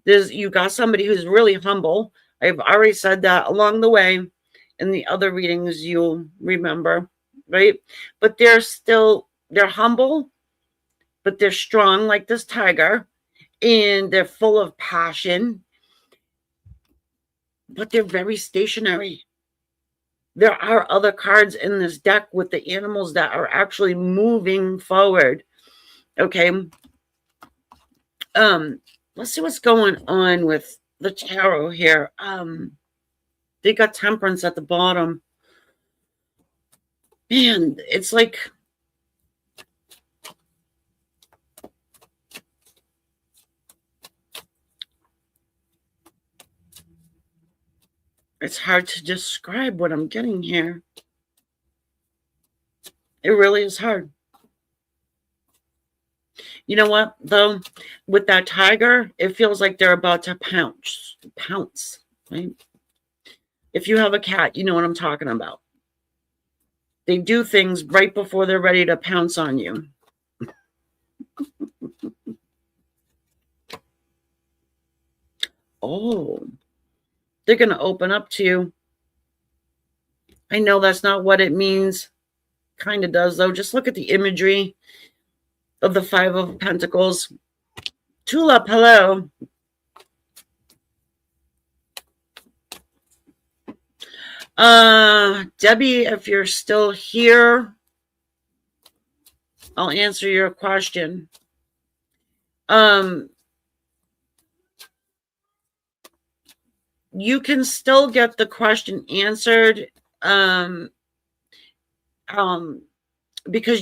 [SPEAKER 1] You got somebody who's really humble. I've already said that along the way in the other readings you'll remember, right? But they're humble, but they're strong like this tiger, and they're full of passion, but they're very stationary. There are other cards in this deck with the animals that are actually moving forward. Okay. Let's see what's going on with the tarot here. They got temperance at the bottom. Man, it's like it's hard to describe what I'm getting here. It really is hard. You know what, though? With that tiger, it feels like they're about to pounce, right? If you have a cat, you know what I'm talking about. They do things right before they're ready to pounce on you. Oh, they're going to open up to you. I know that's not what it means. Kind of does, though. Just look at the imagery of the Five of Pentacles. Tulip, hello. Debbie, if you're still here, I'll answer your question. You can still get the question answered because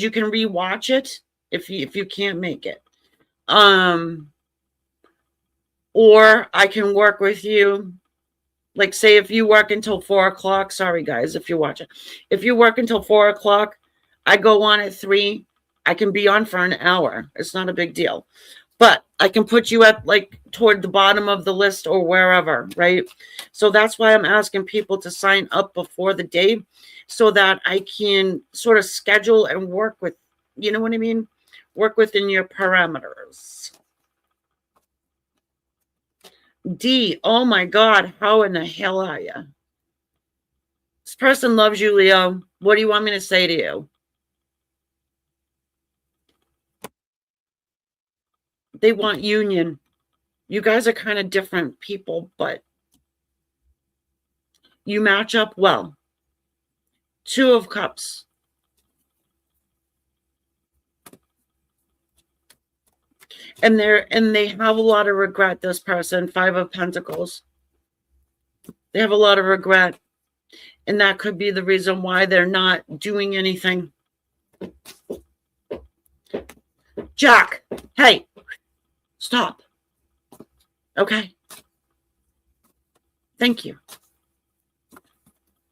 [SPEAKER 1] you can rewatch it if you can't make it. Or I can work with you. Like, say if you work until 4 o'clock, sorry guys, if you watch it. If you work until 4 o'clock, I go on at 3. I can be on for an hour. It's not a big deal. But I can put you at like toward the bottom of the list or wherever, right? So that's why I'm asking people to sign up before the day so that I can sort of schedule and work with, you know what I mean? Work within your parameters. D, oh my God, how in the hell are you? This person loves you, Leo. What do you want me to say to you? They want union. You guys are kind of different people, but you match up well. 2 of Cups. And they have a lot of regret, this person. 5 of Pentacles. They have a lot of regret. And that could be the reason why they're not doing anything. Jack, hey, stop. Okay. Thank you.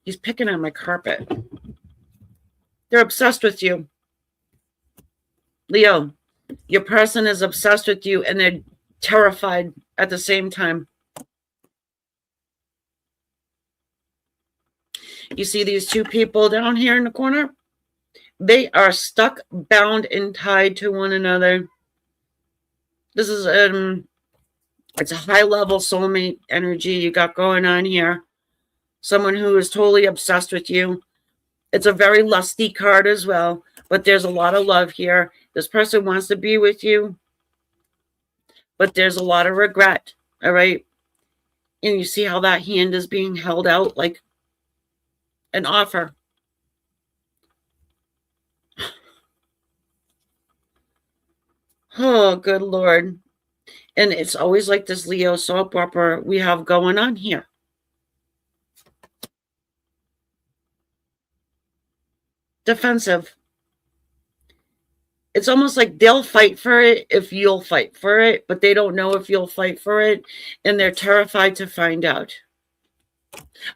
[SPEAKER 1] He's picking on my carpet. They're obsessed with you. Leo, your person is obsessed with you and they're terrified at the same time. You see these 2 people down here in the corner? They are stuck, bound, and tied to one another. This is it's a high-level soulmate energy you got going on here. Someone who is totally obsessed with you. It's a very lusty card as well, but there's a lot of love here. This person wants to be with you, but there's a lot of regret, all right? And you see how that hand is being held out like an offer. Oh, good Lord. And it's always like this Leo soap opera we have going on here. Defensive. It's almost like they'll fight for it if you'll fight for it, but they don't know if you'll fight for it, and they're terrified to find out.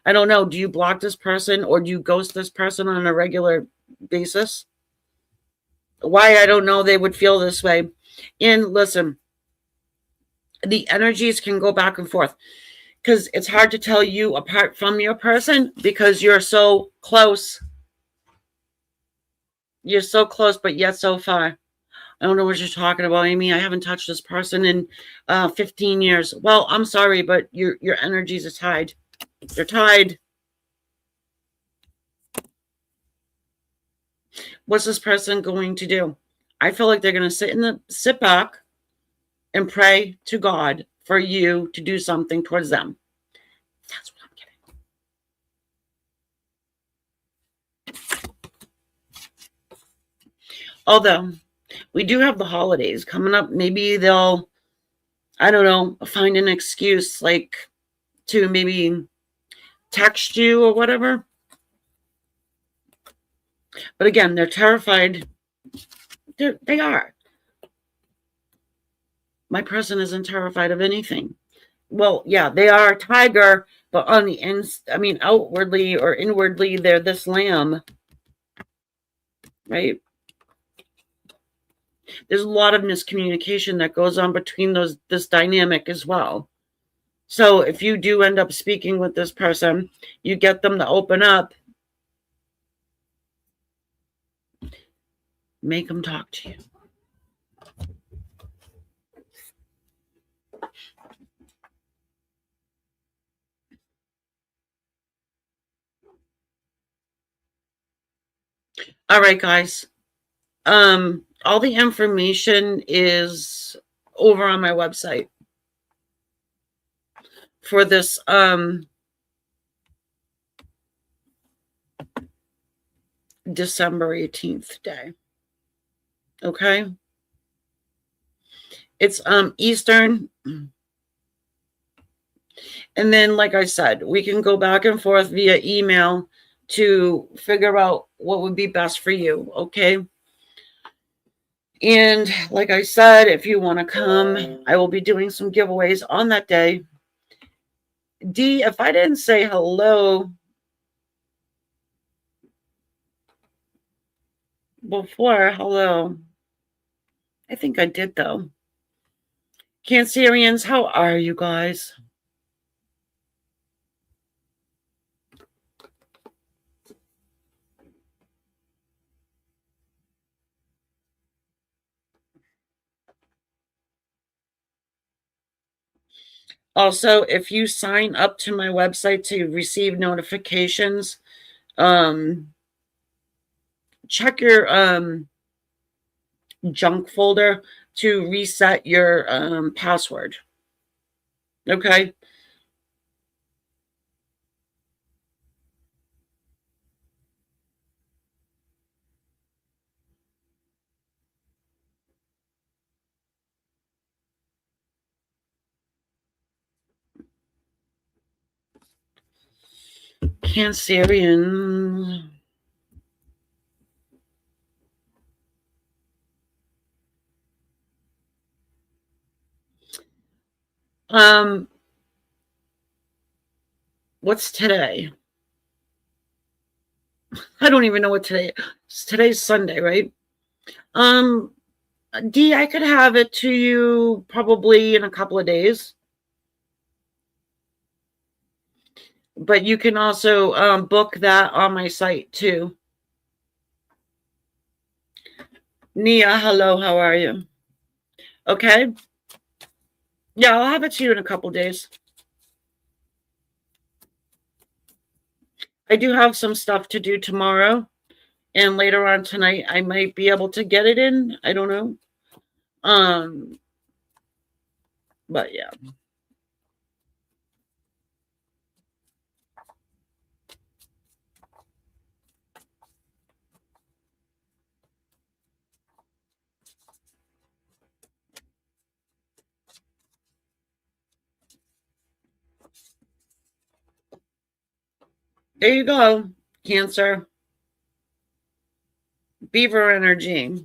[SPEAKER 1] I don't know. Do you block this person or do you ghost this person on a regular basis? Why? I don't know. They would feel this way. And listen, the energies can go back and forth because it's hard to tell you apart from your person because you're so close. You're so close, but yet so far. I don't know what you're talking about, Amy. I haven't touched this person in 15 years. Well, I'm sorry, but your energies are tied. They're tied. What's this person going to do? I feel like they're going to sit back and pray to God for you to do something towards them. That's what I'm getting. Although we do have the holidays coming up, maybe they'll, I don't know, find an excuse like to maybe text you or whatever. But again, they're terrified. They are. My person isn't terrified of anything. Well, yeah, they are a tiger, but on the outwardly or inwardly, they're this lamb, right? There's a lot of miscommunication that goes on between this dynamic as well. So if you do end up speaking with this person, you get them to open up, make them talk to you. All right, guys. All the information is over on my website for this December 18th day. Okay? It's Eastern. And then, like I said, we can go back and forth via email to figure out what would be best for you. Okay? And like I said, if you want to come, I will be doing some giveaways on that day. D, if I didn't say hello before, hello. I think I did, though. Cancerians, how are you guys? Also, if you sign up to my website to receive notifications, check your junk folder to reset your password. Okay? Cancerian. What's today? I don't even know what today is. Today's Sunday, right? D, I could have it to you probably in a couple of days. But you can also book that on my site too. Nia, hello, how are you? Okay. Yeah, I'll have it to you in a couple days. I do have some stuff to do tomorrow, and later on tonight I might be able to get it in. I don't know. But yeah. There you go, Cancer. Beaver energy.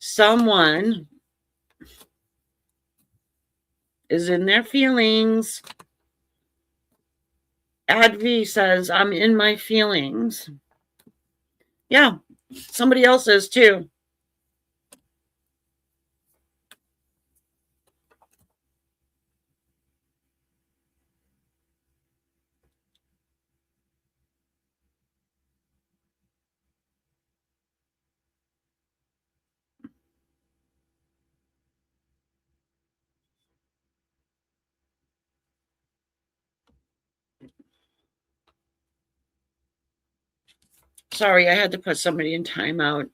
[SPEAKER 1] Someone is in their feelings. Advi says, I'm in my feelings. Yeah, somebody else is too. Sorry, I had to put somebody in timeout.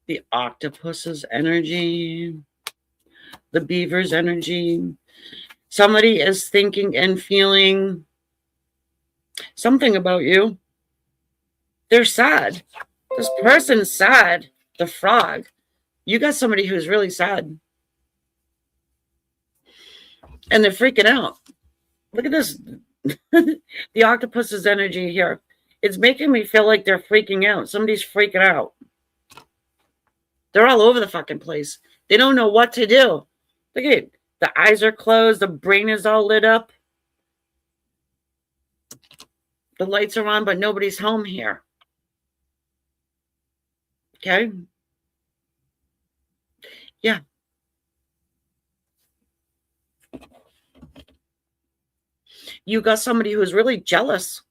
[SPEAKER 1] The octopus's energy, the beaver's energy. Somebody is thinking and feeling something about you. They're sad. This person's sad. The frog. You got somebody who's really sad. And they're freaking out. Look at this. The octopus's energy here. It's making me feel like they're freaking out. Somebody's freaking out. They're all over the fucking place. They don't know what to do. Look at it. The eyes are closed. The brain is all lit up. The lights are on, but nobody's home here. Okay? Yeah. You got somebody who's really jealous.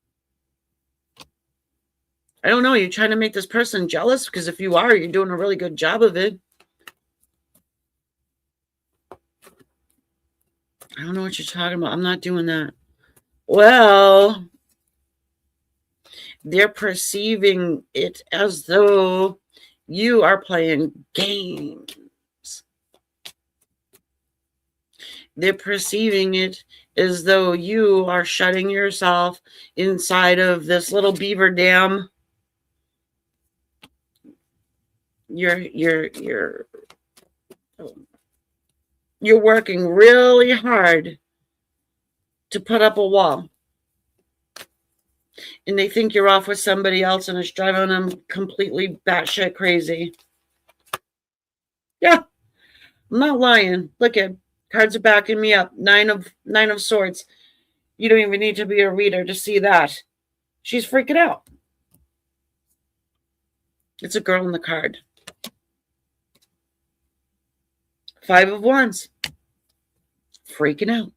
[SPEAKER 1] I don't know. You're trying to make this person jealous? Because if you are, you're doing a really good job of it. I don't know what you're talking about. I'm not doing that. Well, they're perceiving it as though you are playing games. They're perceiving it as though you are shutting yourself inside of this little beaver dam. You're working really hard to put up a wall. And they think you're off with somebody else and it's driving them completely batshit crazy. Yeah, I'm not lying. Look at cards are backing me up. Nine of Swords. You don't even need to be a reader to see that. She's freaking out. It's a girl in the card. 5 of Wands. Freaking out.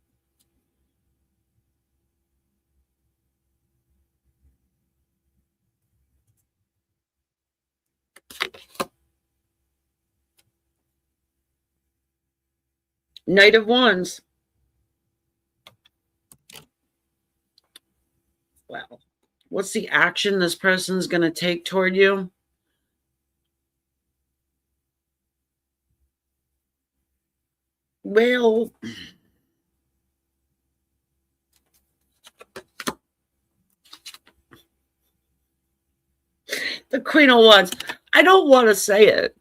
[SPEAKER 1] Knight of Wands. Well, what's the action this person's going to take toward you? Well, the Queen of Wands. I don't want to say it.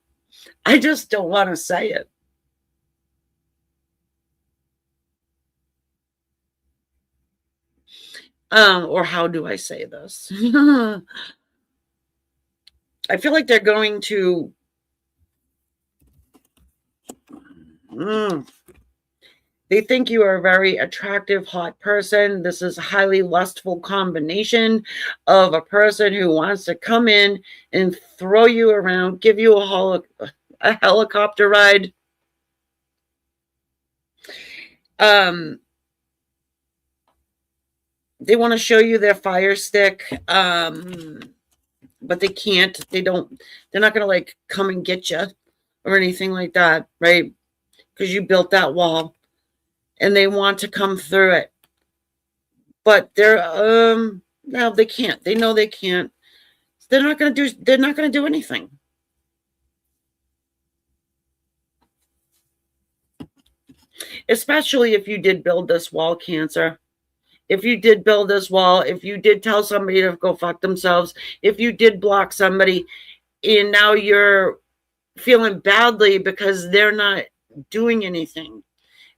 [SPEAKER 1] I just don't want to say it. Or how do I say this? I feel like they're going to they think you are a very attractive, hot person. This is a highly lustful combination of a person who wants to come in and throw you around, give you a helicopter ride. They want to show you their fire stick, but they can't. They're not going to like come and get you or anything like that, right? Because you built that wall and they want to come through it. But they're no, they can't. They know they can't. They're not going to do anything. Especially if you did build this wall, Cancer. If you did build this wall, if you did tell somebody to go fuck themselves, if you did block somebody, and now you're feeling badly because they're not doing anything.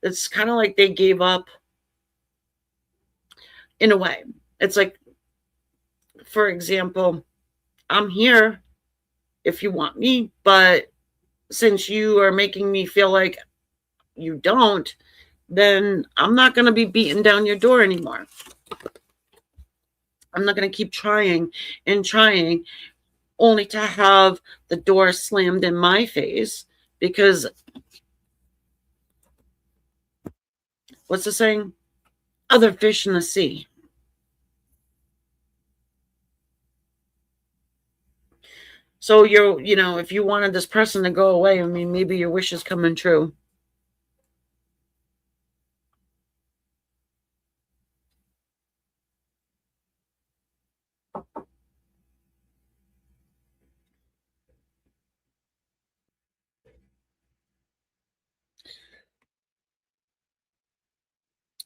[SPEAKER 1] It's kind of like they gave up in a way. It's like, for example, I'm here if you want me, but since you are making me feel like you don't, then I'm not going to be beating down your door anymore. I'm not going to keep trying and trying only to have the door slammed in my face because what's the saying? Other fish in the sea. So if you wanted this person to go away, I mean, maybe your wish is coming true.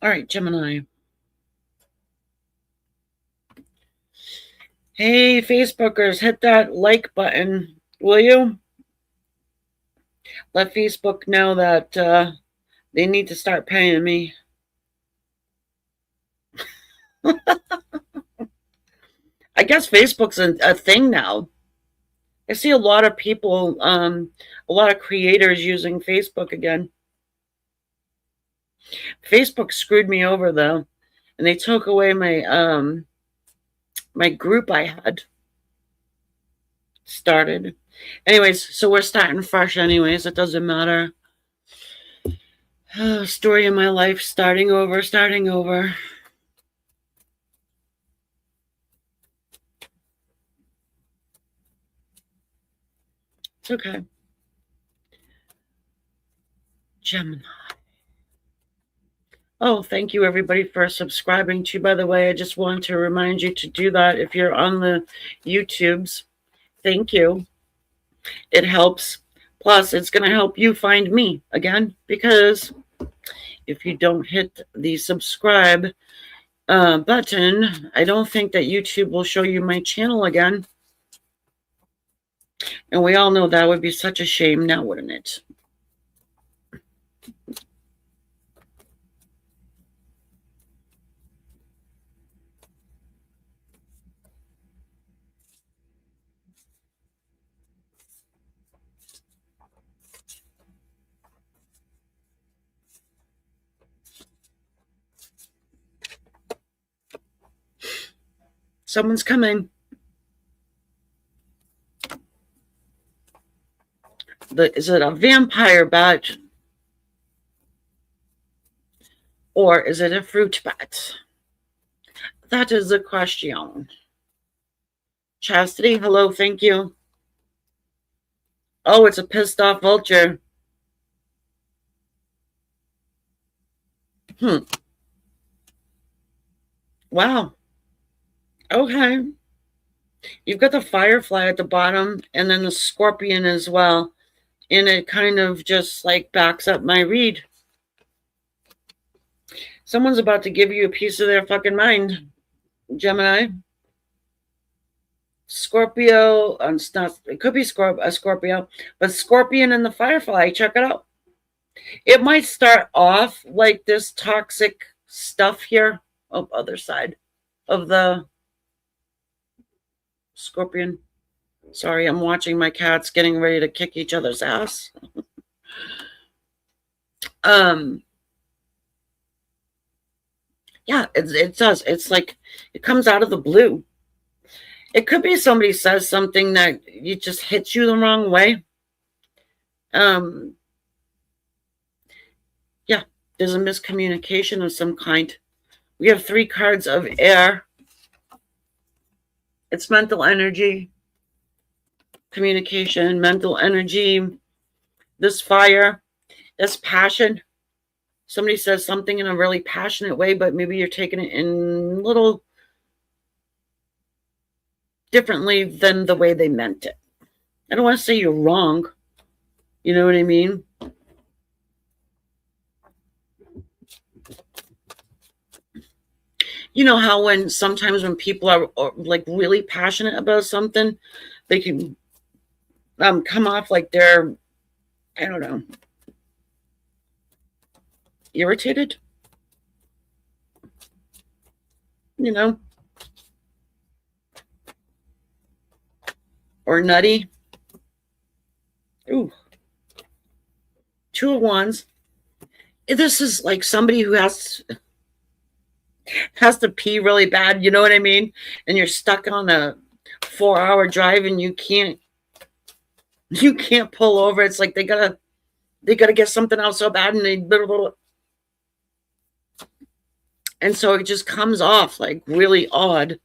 [SPEAKER 1] All right, Gemini. Hey, Facebookers, hit that like button, will you? Let Facebook know that they need to start paying me. I guess Facebook's a thing now. I see a lot of people, a lot of creators using Facebook again. Facebook screwed me over though, and they took away my group I had started. Anyways, so we're starting fresh. Anyways, it doesn't matter. Story of my life, starting over, starting over. It's okay. Gemini. Oh, thank you everybody for subscribing to. By the way, I just wanted to remind you to do that if you're on the YouTubes. Thank you. It helps. Plus, it's going to help you find me again, because if you don't hit the subscribe button, I don't think that YouTube will show you my channel again. And we all know that would be such a shame now, wouldn't it? Someone's coming. Is it a vampire bat? Or is it a fruit bat? That is the question. Chastity, hello, thank you. Oh, it's a pissed off vulture. Wow. Okay. You've got the firefly at the bottom and then the scorpion as well. And it kind of just like backs up my read. Someone's about to give you a piece of their fucking mind, Gemini. Scorpio, it could be a Scorpio, but Scorpion and the Firefly, check it out. It might start off like this toxic stuff here. Oh, other side of the Scorpion. Sorry, I'm watching my cats getting ready to kick each other's ass. Yeah, it does. It's like it comes out of the blue. It could be somebody says something that it just hits you the wrong way. Yeah, there's a miscommunication of some kind. We have 3 cards of air. It's mental energy, communication, mental energy, this fire, this passion. Somebody says something in a really passionate way, but maybe you're taking it in a little differently than the way they meant it. I don't want to say you're wrong. You know what I mean? You know how sometimes when people are like really passionate about something, they can come off like they're, I don't know. irritated, you know, or nutty. Ooh, 2 of Wands. This is like somebody who has to pee really bad, you know what I mean? And you're stuck on a 4-hour drive and you can't pull over. It's like they gotta get something out so bad, and and so it just comes off like really odd.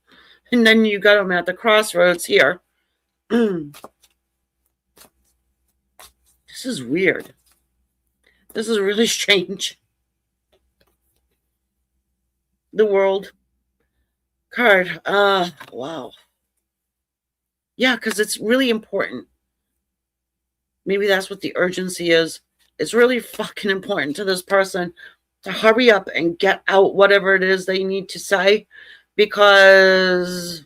[SPEAKER 1] And then you got them at the crossroads here. This is weird. This is really strange. The World card. Wow. Yeah, because it's really important. Maybe that's what the urgency is. It's really fucking important to this person to hurry up and get out whatever it is they need to say, because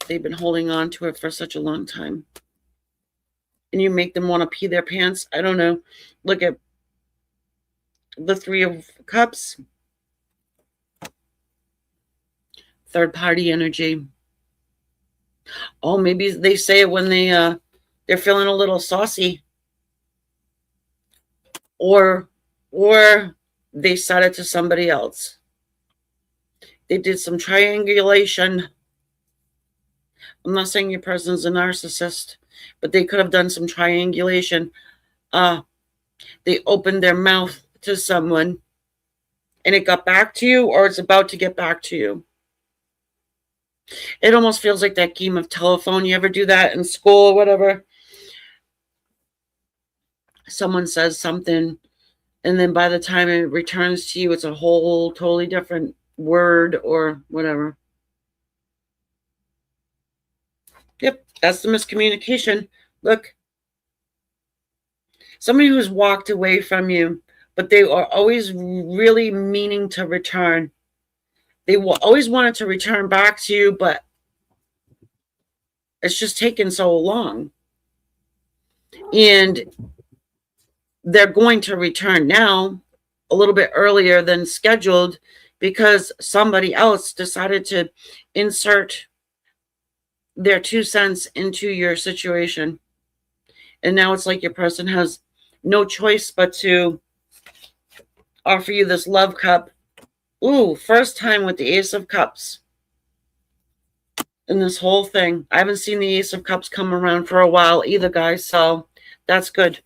[SPEAKER 1] they've been holding on to it for such a long time. And you make them want to pee their pants. I don't know. Look at the 3 of Cups. Third party energy. Oh, maybe they say it when they're feeling a little saucy. Or they said it to somebody else. They did some triangulation. I'm not saying your person's a narcissist, but they could have done some triangulation. They opened their mouth to someone and it got back to you, or it's about to get back to you. It almost feels like that game of telephone. You ever do that in school or whatever? Someone says something, and then by the time it returns to you, it's a whole totally different word or whatever. Yep, that's the miscommunication. Look, somebody who's walked away from you, but they are always really meaning to return. They will always want it to return back to you, but it's just taken so long. And they're going to return now a little bit earlier than scheduled because somebody else decided to insert their 2 cents into your situation. And now it's like your person has no choice but to offer you this love cup. Ooh, first time with the Ace of Cups in this whole thing. I haven't seen the Ace of Cups come around for a while either, guys, so that's good.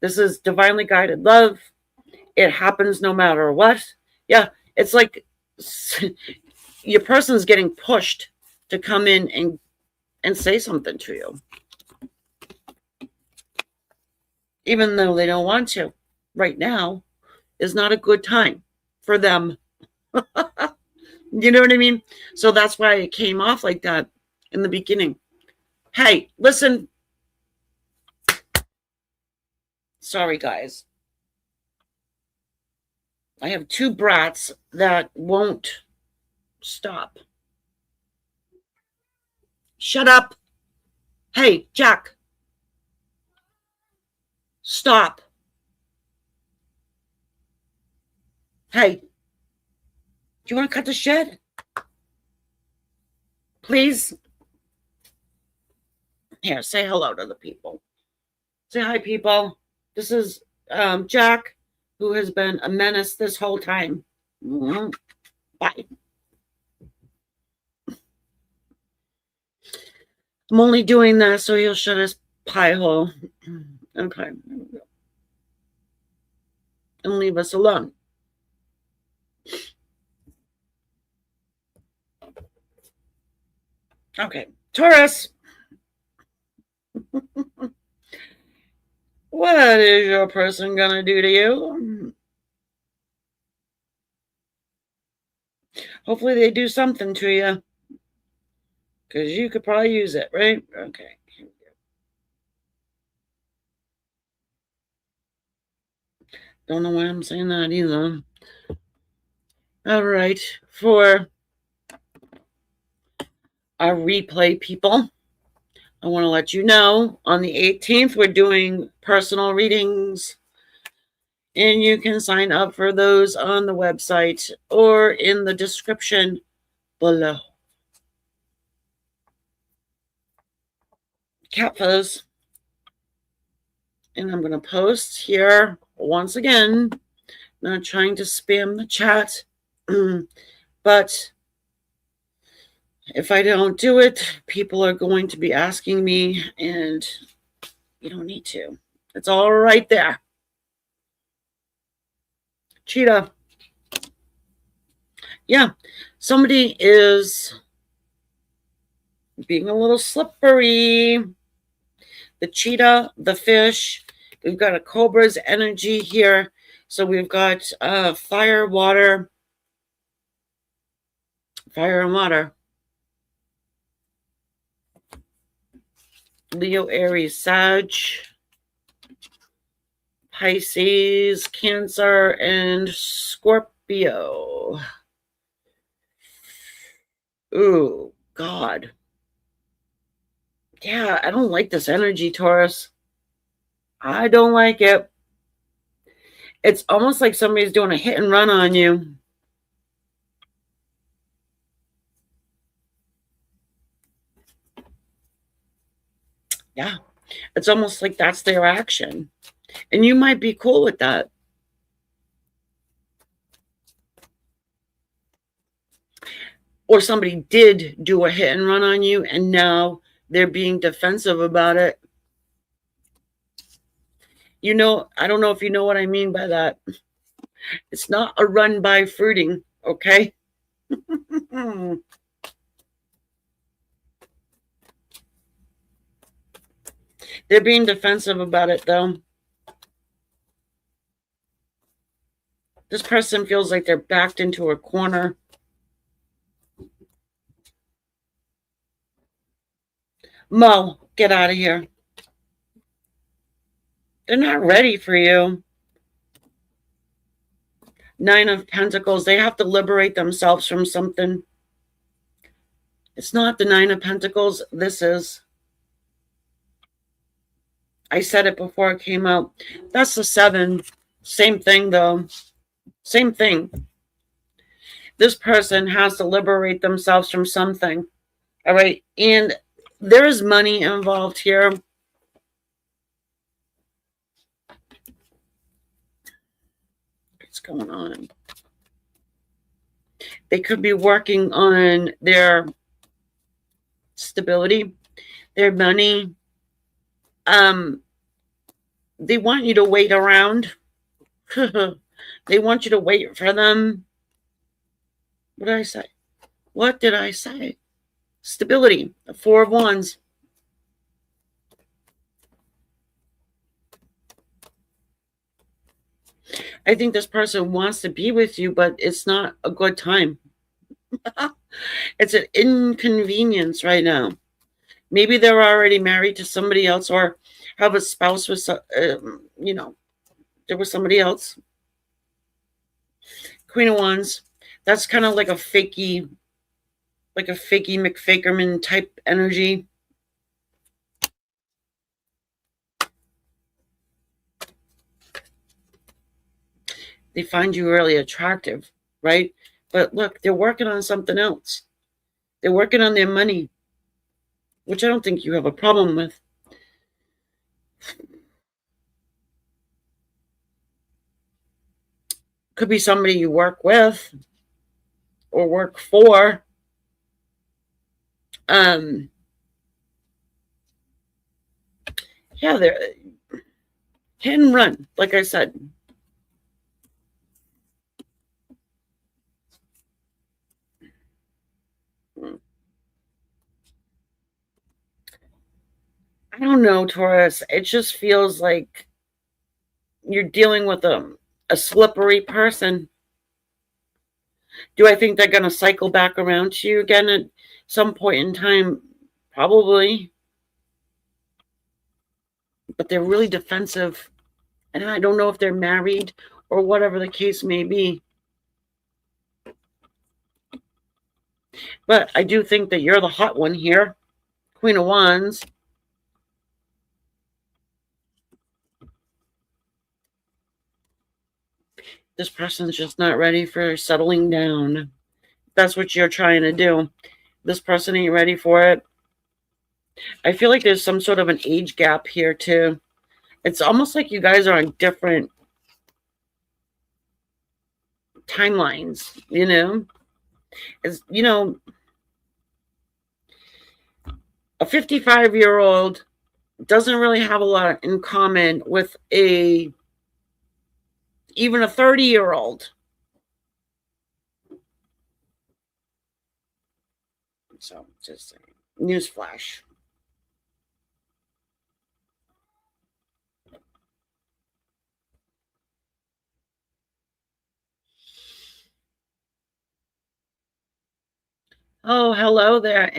[SPEAKER 1] This is divinely guided love. It happens no matter what. Yeah, it's like your person's getting pushed to come in and say something to you, even though they don't want to. Right now is not a good time for them. You know what I mean? So that's why it came off like that in the beginning. Hey, listen. Sorry, guys. I have 2 brats that won't stop. Shut up. Hey, Jack. Stop. Hey, do you want to cut the shed? Please. Here, say hello to the people. Say hi, people. This is Jack, who has been a menace this whole time. Mm-hmm. Bye. I'm only doing that so he'll shut his pie hole. Okay. And leave us alone. Okay. Taurus. What is your person going to do to you? Hopefully they do something to you. Because you could probably use it, right? Okay. Don't know why I'm saying that either. All right. For our replay people, I want to let you know on the 18th, we're doing personal readings And you can sign up for those on the website or in the description below. Cat fuzz. And I'm going to post here once again. Not trying to spam the chat. But if I don't do it, people are going to be asking me, and you don't need to. It's all right there. Cheetah. Yeah, somebody is being a little slippery. The cheetah, the fish. We've got a cobra's energy here. So we've got fire, water, fire and water. Leo, Aries, Sag, Pisces, Cancer, and Scorpio. Ooh, God. Yeah, I don't like this energy, Taurus. I don't like it. It's almost like somebody's doing a hit and run on you. Yeah, it's almost like that's their action. And you might be cool with that. Or somebody did do a hit and run on you, and now they're being defensive about it. You know, I don't know if you know what I mean by that. It's not a run by fruiting, okay? They're being defensive about it, though. This person feels like they're backed into a corner. Mo, get out of here. They're not ready for you. 9 of Pentacles. They have to liberate themselves from something. It's not the 9 of Pentacles. This is. I said it before it came out. That's the 7. Same thing, though. Same thing. This person has to liberate themselves from something. All right. And there is money involved here. What's going on? They could be working on their stability, their money. They want you to wait around. They want you to wait for them. What did I say? What did I say? Stability. The 4 of Wands. I think this person wants to be with you, but it's not a good time. It's an inconvenience right now. Maybe they're already married to somebody else or have a spouse with, there was somebody else. Queen of Wands. That's kind of like a fakey McFakerman type energy. They find you really attractive, right? But look, they're working on something else. They're working on their money, which I don't think you have a problem with. Could be somebody you work with or work for. Yeah, they're hit and run, like I said. I don't know, Taurus. It just feels like you're dealing with a slippery person. Do I think they're going to cycle back around to you again at some point in time? Probably. But they're really defensive. And I don't know if they're married or whatever the case may be. But I do think that you're the hot one here. Queen of Wands. This person's just not ready for settling down. That's what you're trying to do. This person ain't ready for it. I feel like there's some sort of an age gap here too. It's almost like you guys are on different timelines, you know? It's, you know, a 55-year-old doesn't really have a lot in common with even a 30-year-old. So just newsflash. Oh, hello there,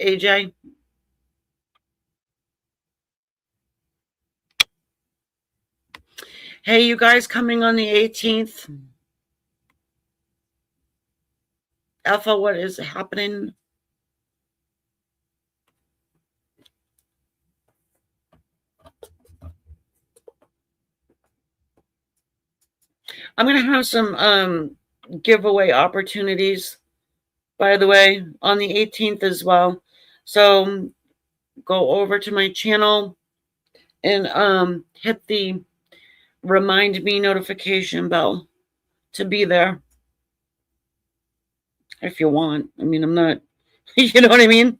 [SPEAKER 1] AJ. Hey, you guys coming on the 18th? Alpha, what is happening? I'm going to have some giveaway opportunities, by the way, on the 18th as well. So go over to my channel and hit the remind me notification bell to be there if you want. I mean, I'm not, you know what I mean?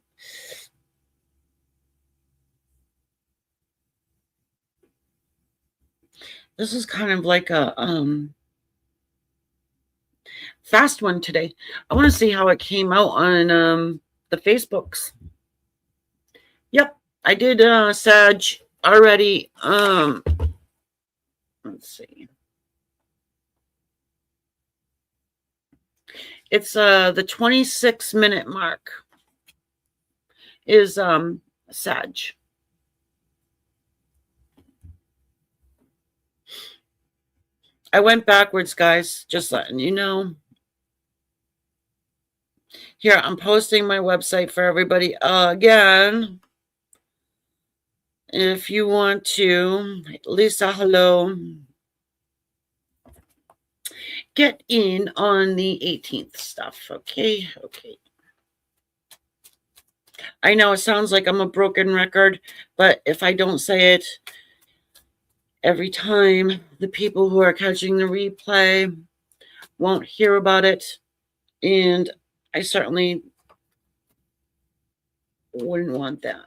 [SPEAKER 1] This is kind of like a fast one today. I want to see how it came out on the Facebooks. Yep, I did Sag already. Let's see. It's the 26-minute mark is Sag. I went backwards, guys, just letting you know. Here, I'm posting my website for everybody again. If you want to, Lisa, hello. Get in on the 18th stuff, okay? Okay. I know it sounds like I'm a broken record, but if I don't say it every time, the people who are catching the replay won't hear about it, and I certainly wouldn't want that.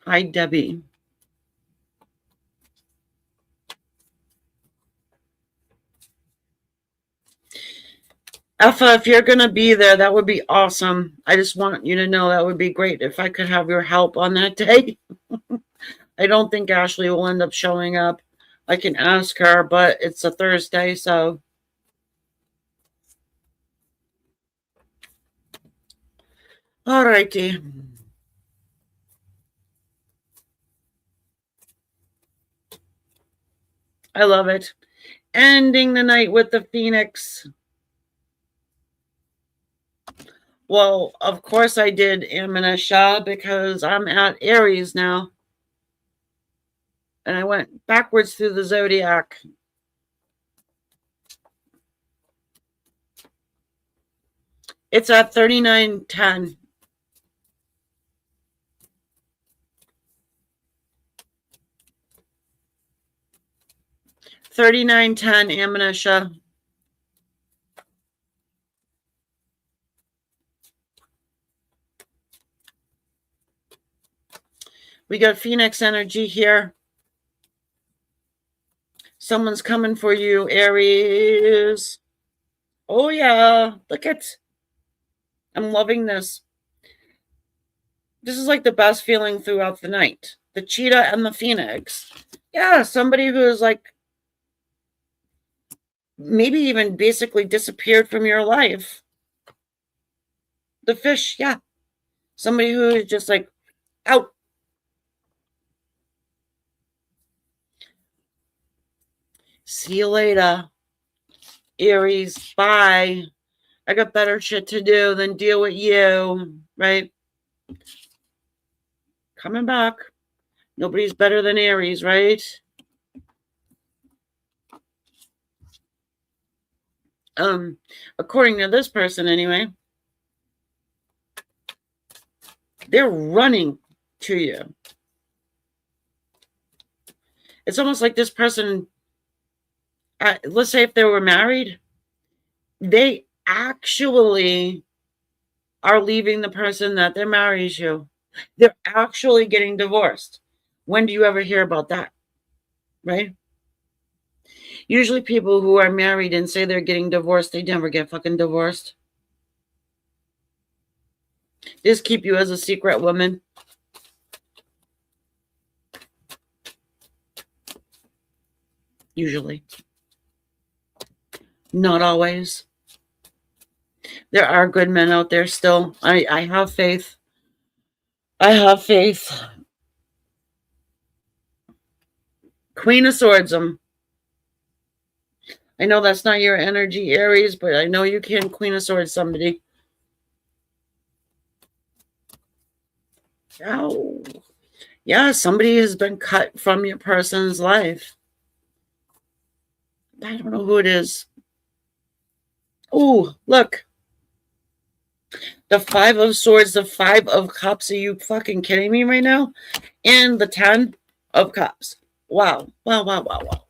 [SPEAKER 1] Hi, Debbie. Alpha, if you're going to be there, that would be awesome. I just want you to know that would be great if I could have your help on that day. I don't think Ashley will end up showing up. I can ask her, but it's a Thursday, so. All righty. I love it. Ending the night with the Phoenix. Well, of course I did Amanisha because I'm at Aries now. And I went backwards through the zodiac. It's at 3910. 3910 Amanisha. We got Phoenix energy here. Someone's coming for you, Aries. Oh, yeah. Look at. I'm loving this. This is like the best feeling throughout the night. The cheetah and the Phoenix. Yeah, somebody who is like maybe even basically disappeared from your life. The fish, yeah. Somebody who is just like out. See you later, Aries. Bye. I got better shit to do than deal with you, right? Coming back. Nobody's better than Aries, right? According to this person anyway, they're running to you. It's almost like this person, let's say if they were married, they actually are leaving the person that they're married to. They're actually getting divorced. When do you ever hear about that? Right? Usually people who are married and say they're getting divorced, they never get fucking divorced. Just keep you as a secret woman. Usually. Not always. There are good men out there still. I have faith. I have faith. Queen of Swords them. I know that's not your energy, Aries, but I know you can Queen of Swords somebody. Oh, yeah, somebody has been cut from your person's life. I don't know who it is. Oh, look. The 5 of Swords, the 5 of Cups. Are you fucking kidding me right now? And the 10 of Cups. Wow. Wow, wow, wow, wow.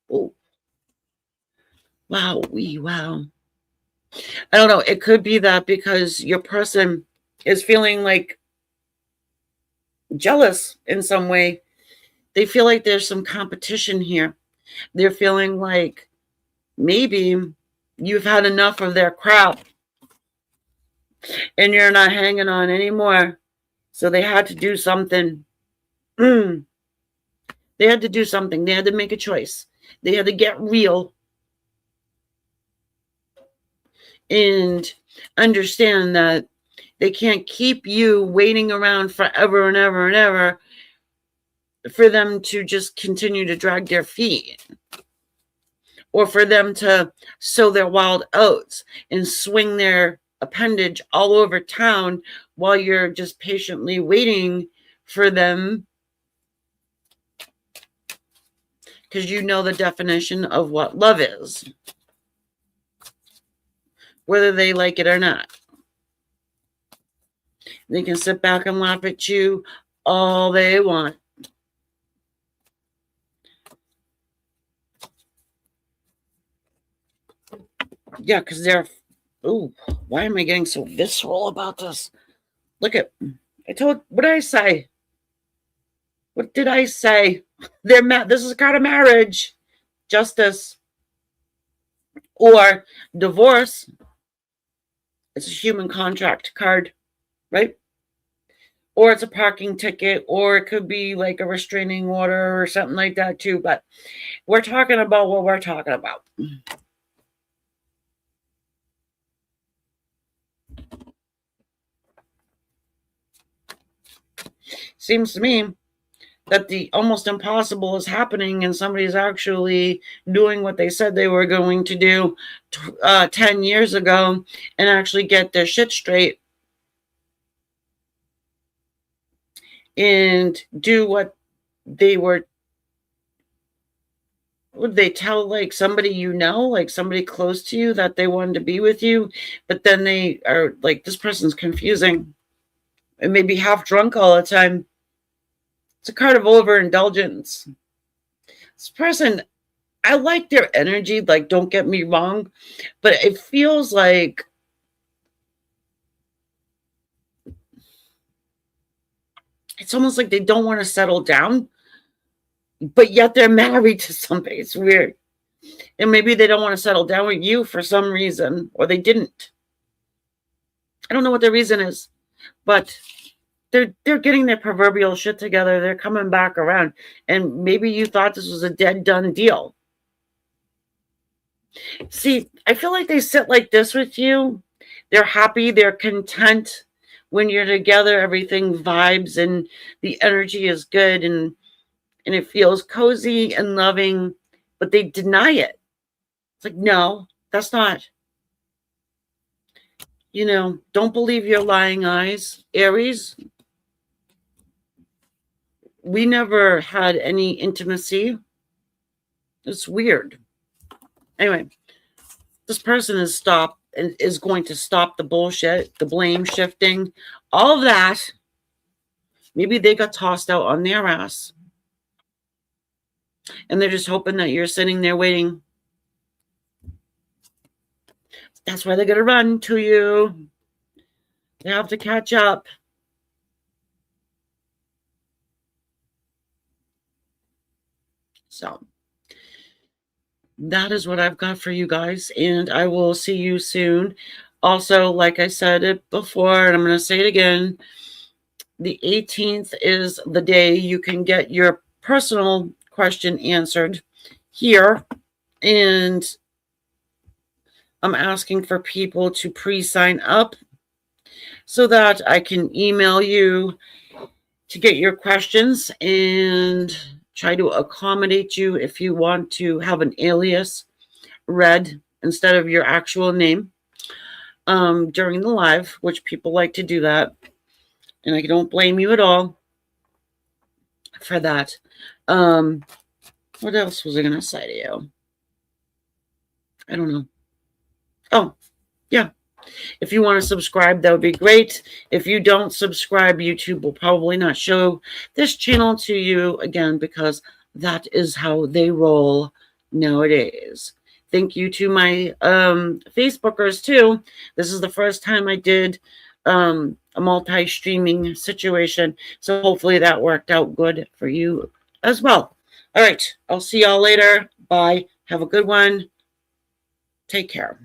[SPEAKER 1] Oh. Wow, wow. I don't know. It could be that because your person is feeling like jealous in some way. They feel like there's some competition here. They're feeling like maybe you've had enough of their crap and you're not hanging on anymore. So they had to do something. They had to do something. They had to make a choice. They had to get real and understand that they can't keep you waiting around forever and ever and ever for them to just continue to drag their feet, or for them to sow their wild oats and swing their appendage all over town while you're just patiently waiting for them, because you know the definition of what love is, whether they like it or not. They can sit back and laugh at you all they want. Yeah, because they're... Ooh, why am I getting so visceral about this? Look at... What did I say? What did I say? This is a card of marriage. Justice. Or divorce. It's a human contract card, right? Or it's a parking ticket, or it could be like a restraining order or something like that too. But we're talking about what we're talking about. Seems to me that the almost impossible is happening and somebody's actually doing what they said they were going to do 10 years ago and actually get their shit straight and do what they were... Would they tell like somebody like somebody close to you that they wanted to be with you, but then they are like, this person's confusing and maybe half drunk all the time. It's a card of overindulgence. This person, I like their energy, like, don't get me wrong, but it feels like it's almost like they don't want to settle down, but yet they're married to somebody. It's weird. And maybe they don't want to settle down with you for some reason, or they didn't. I don't know what the reason is, but they're getting their proverbial shit together. They're coming back around. And maybe you thought this was a dead, done deal. See, I feel like they sit like this with you. They're happy. They're content. When you're together, everything vibes and the energy is good and it feels cozy and loving, but they deny it. It's like, no, that's not. You know, don't believe your lying eyes, Aries. We never had any intimacy. It's weird. Anyway, this person is going to stop the bullshit, the blame shifting, all of that. Maybe they got tossed out on their ass. And they're just hoping that you're sitting there waiting. That's why they're going to run to you. They have to catch up. So that is what I've got for you guys. And I will see you soon. Also, like I said it before, and I'm going to say it again, the 18th is the day you can get your personal question answered here. And I'm asking for people to pre-sign up so that I can email you to get your questions and try to accommodate you if you want to have an alias read instead of your actual name during the live, which people like to do that. And I don't blame you at all for that. What else was I going to say to you? I don't know. Oh, yeah. If you want to subscribe, that would be great. If you don't subscribe, YouTube will probably not show this channel to you again because that is how they roll nowadays. Thank you to my Facebookers too. This is the first time I did a multi-streaming situation, so hopefully that worked out good for you as well. All right, I'll see y'all later. Bye. Have a good one. Take care.